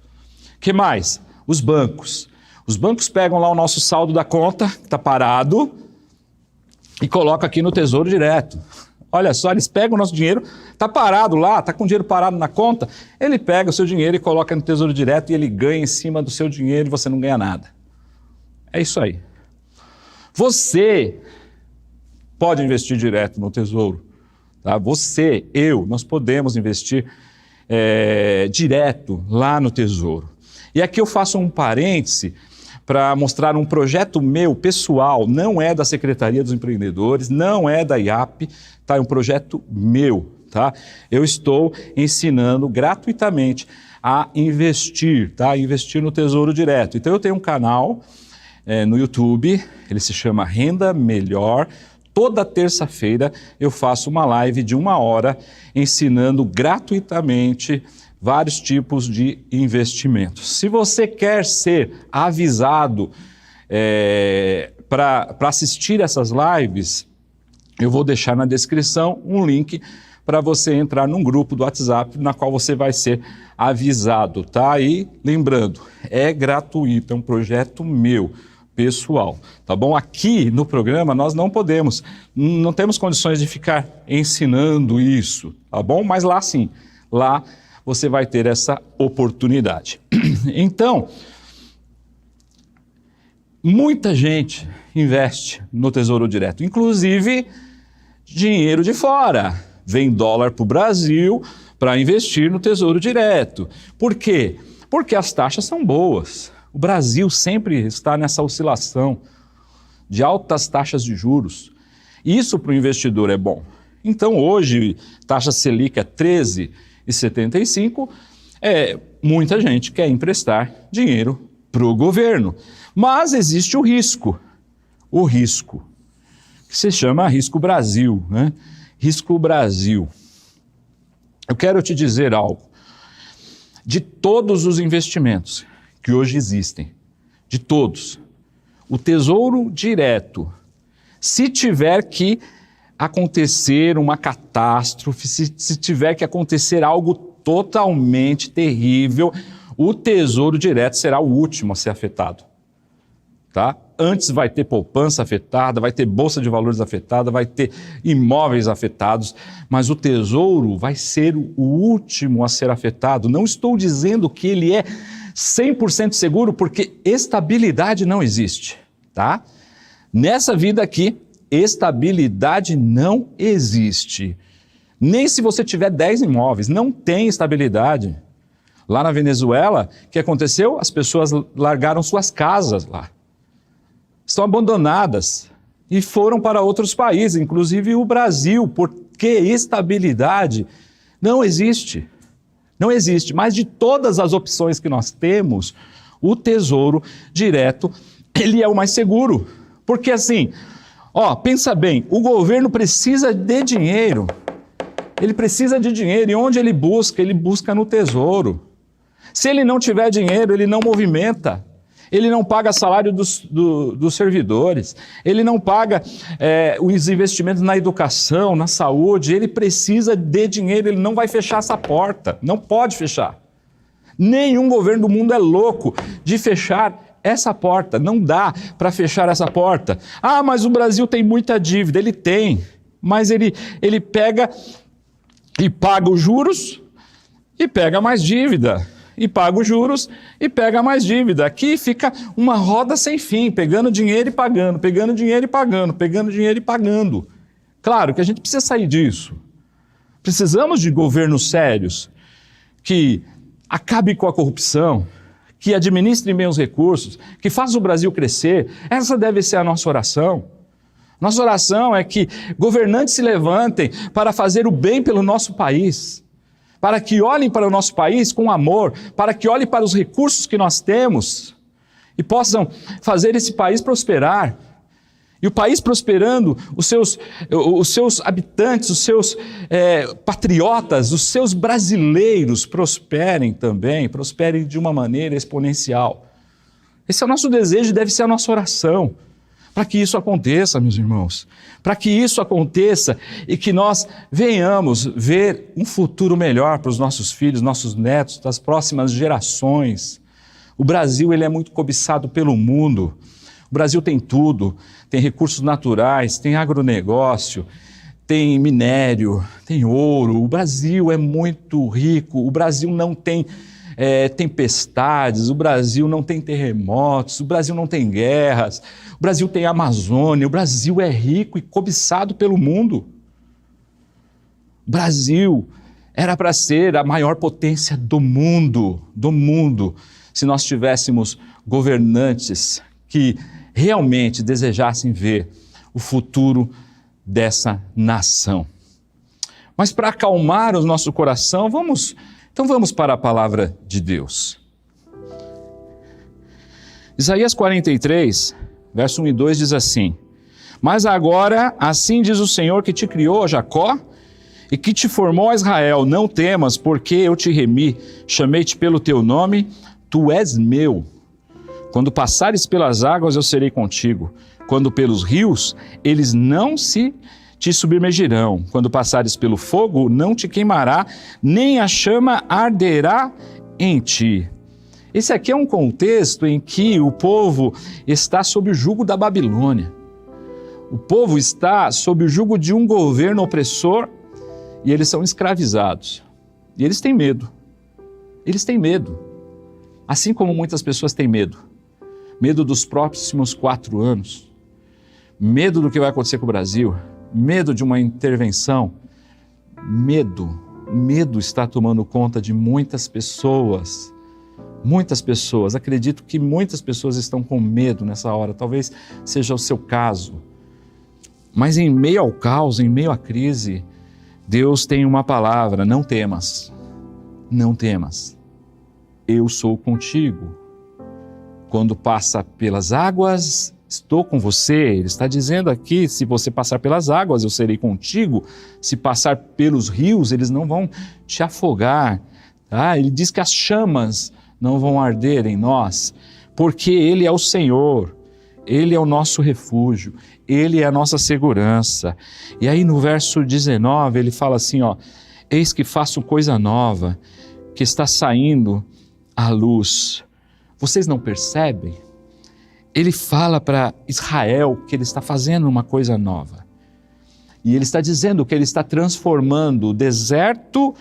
O que mais? Os bancos. Os bancos pegam lá o nosso saldo da conta, que está parado, e colocam aqui no Tesouro Direto. Olha só, eles pegam o nosso dinheiro, está parado lá, está com o dinheiro parado na conta, ele pega o seu dinheiro e coloca no Tesouro Direto e ele ganha em cima do seu dinheiro e você não ganha nada. É isso aí. Você pode investir direto no Tesouro. Tá? Você, nós podemos investir direto lá no Tesouro. E aqui eu faço um parêntese para mostrar um projeto meu, pessoal, não é da Secretaria dos Empreendedores, não é da IAP, tá? É um projeto meu, tá? Eu estou ensinando gratuitamente a investir, tá? Investir no Tesouro Direto. Então eu tenho um canal no YouTube, ele se chama Renda Melhor. Toda terça-feira eu faço uma live de 1 hora ensinando gratuitamente vários tipos de investimentos. Se você quer ser avisado para assistir essas lives, eu vou deixar na descrição um link para você entrar num grupo do WhatsApp na qual você vai ser avisado, tá? E lembrando, é gratuito, é um projeto meu, pessoal, tá bom? Aqui no programa nós não temos condições de ficar ensinando isso, tá bom? Mas lá sim, lá você vai ter essa oportunidade. Então, muita gente investe no Tesouro Direto, inclusive dinheiro de fora. Vem dólar para o Brasil para investir no Tesouro Direto. Por quê? Porque as taxas são boas. O Brasil sempre está nessa oscilação de altas taxas de juros. Isso para o investidor é bom. Então hoje, taxa Selic é 13,75, muita gente quer emprestar dinheiro para o governo. Mas existe o risco que se chama Risco Brasil, né? Risco Brasil. Eu quero te dizer algo. De todos os investimentos que hoje existem, de todos, o Tesouro Direto, se tiver que acontecer uma catástrofe, se tiver que acontecer algo totalmente terrível, o Tesouro Direto será o último a ser afetado. Tá? Antes vai ter poupança afetada, vai ter bolsa de valores afetada, vai ter imóveis afetados, mas o Tesouro vai ser o último a ser afetado. Não estou dizendo que ele é 100% seguro, porque estabilidade não existe, tá? Nessa vida aqui, estabilidade não existe. Nem se você tiver 10 imóveis, não tem estabilidade. Lá na Venezuela, o que aconteceu? As pessoas largaram suas casas lá. Estão abandonadas e foram para outros países, inclusive o Brasil, porque estabilidade não existe. Não existe. Mas de todas as opções que nós temos, o Tesouro Direto, ele é o mais seguro. Porque assim, pensa bem, o governo precisa de dinheiro. Ele precisa de dinheiro. E onde ele busca? Ele busca no Tesouro. Se ele não tiver dinheiro, ele não movimenta. Ele não paga salário dos servidores. Ele não paga os investimentos na educação, na saúde. Ele precisa de dinheiro. Ele não vai fechar essa porta. Não pode fechar. Nenhum governo do mundo é louco de fechar essa porta. Não dá para fechar essa porta. Ah, mas o Brasil tem muita dívida. Ele tem. Mas ele pega e paga os juros e pega mais dívida. E paga os juros e pega mais dívida. Aqui fica uma roda sem fim, pegando dinheiro e pagando, pegando dinheiro e pagando, pegando dinheiro e pagando. Claro que a gente precisa sair disso. Precisamos de governos sérios que acabem com a corrupção, que administrem bem os recursos, que façam o Brasil crescer. Essa deve ser a nossa oração. Nossa oração é que governantes se levantem para fazer o bem pelo nosso país, para que olhem para o nosso país com amor, para que olhem para os recursos que nós temos e possam fazer esse país prosperar. E o país prosperando, os seus habitantes, os seus patriotas, os seus brasileiros prosperem também, prosperem de uma maneira exponencial. Esse é o nosso desejo e deve ser a nossa oração. Para que isso aconteça, meus irmãos, para que isso aconteça e que nós venhamos ver um futuro melhor para os nossos filhos, nossos netos, das próximas gerações. O Brasil, ele é muito cobiçado pelo mundo. O Brasil tem tudo, tem recursos naturais, tem agronegócio, tem minério, tem ouro. O Brasil é muito rico, o Brasil não tem tempestades, o Brasil não tem terremotos, o Brasil não tem guerras, o Brasil tem Amazônia, o Brasil é rico e cobiçado pelo mundo. O Brasil era para ser a maior potência do mundo, se nós tivéssemos governantes que realmente desejassem ver o futuro dessa nação. Mas para acalmar o nosso coração, vamos para a palavra de Deus. Isaías 43, verso 1 e 2 diz assim: Mas agora, assim diz o Senhor que te criou, Jacó, e que te formou, Israel, não temas, porque eu te remi, chamei-te pelo teu nome, tu és meu. Quando passares pelas águas, eu serei contigo. Quando pelos rios, eles não te submergirão. Quando passares pelo fogo, não te queimará, nem a chama arderá em ti. Esse aqui é um contexto em que o povo está sob o jugo da Babilônia. O povo está sob o jugo de um governo opressor e eles são escravizados. E eles têm medo. Eles têm medo. Assim como muitas pessoas têm medo. Medo dos próximos 4 anos. Medo do que vai acontecer com o Brasil. Medo de uma intervenção. Medo está tomando conta de muitas pessoas. Muitas pessoas. Acredito que muitas pessoas estão com medo nessa hora. Talvez seja o seu caso. Mas em meio ao caos, em meio à crise, Deus tem uma palavra: não temas. Não temas. Eu sou contigo. Quando passa pelas águas, estou com você. Ele está dizendo aqui, se você passar pelas águas, eu serei contigo. Se passar pelos rios, eles não vão te afogar. Tá? Ele diz que as chamas não vão arder em nós, porque Ele é o Senhor, Ele é o nosso refúgio, Ele é a nossa segurança. E aí no verso 19, ele fala assim, eis que faço coisa nova, que está saindo à luz. Vocês não percebem? Ele fala para Israel que ele está fazendo uma coisa nova. E ele está dizendo que ele está transformando o deserto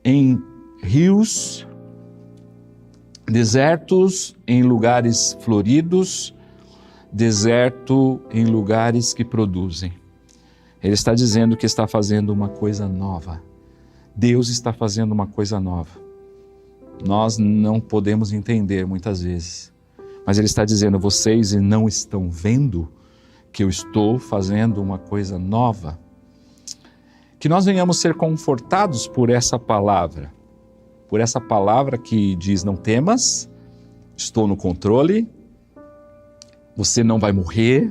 em rios, Desertos em lugares floridos, deserto em lugares que produzem. Ele está dizendo que está fazendo uma coisa nova. Deus está fazendo uma coisa nova. Nós não podemos entender muitas vezes, mas Ele está dizendo, vocês não estão vendo que eu estou fazendo uma coisa nova? Que nós venhamos ser confortados por essa palavra que diz, não temas, estou no controle, você não vai morrer,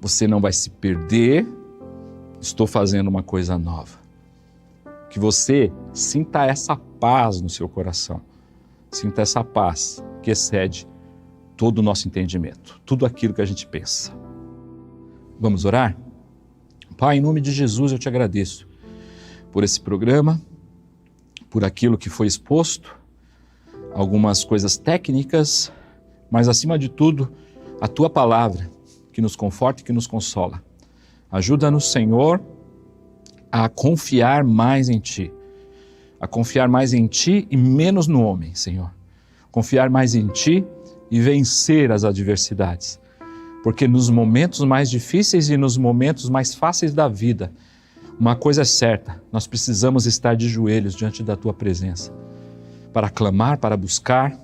você não vai se perder, estou fazendo uma coisa nova. Que você sinta essa paz no seu coração, sinta essa paz que excede todo o nosso entendimento, tudo aquilo que a gente pensa. Vamos orar? Pai, em nome de Jesus eu te agradeço por esse programa, por aquilo que foi exposto, algumas coisas técnicas, mas acima de tudo, a Tua palavra que nos conforta e que nos consola. Ajuda-nos, Senhor, a confiar mais em Ti. A confiar mais em Ti e menos no homem, Senhor. Confiar mais em Ti e vencer as adversidades. Porque nos momentos mais difíceis e nos momentos mais fáceis da vida, uma coisa é certa, nós precisamos estar de joelhos diante da Tua presença, para clamar, para buscar,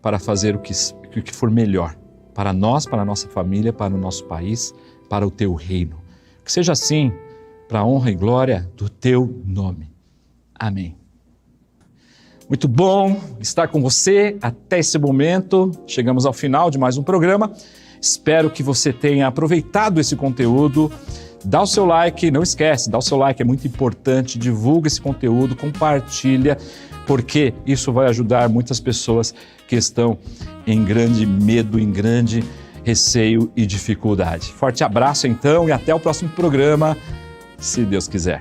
para fazer o que for melhor, para nós, para a nossa família, para o nosso país, para o Teu reino. Que seja assim, para a honra e glória do Teu nome. Amém. Muito bom estar com você até esse momento. Chegamos ao final de mais um programa. Espero que você tenha aproveitado esse conteúdo. Dá o seu like, não esquece, dá o seu like, é muito importante, divulga esse conteúdo, compartilha, porque isso vai ajudar muitas pessoas que estão em grande medo, em grande receio e dificuldade. Forte abraço então e até o próximo programa, se Deus quiser.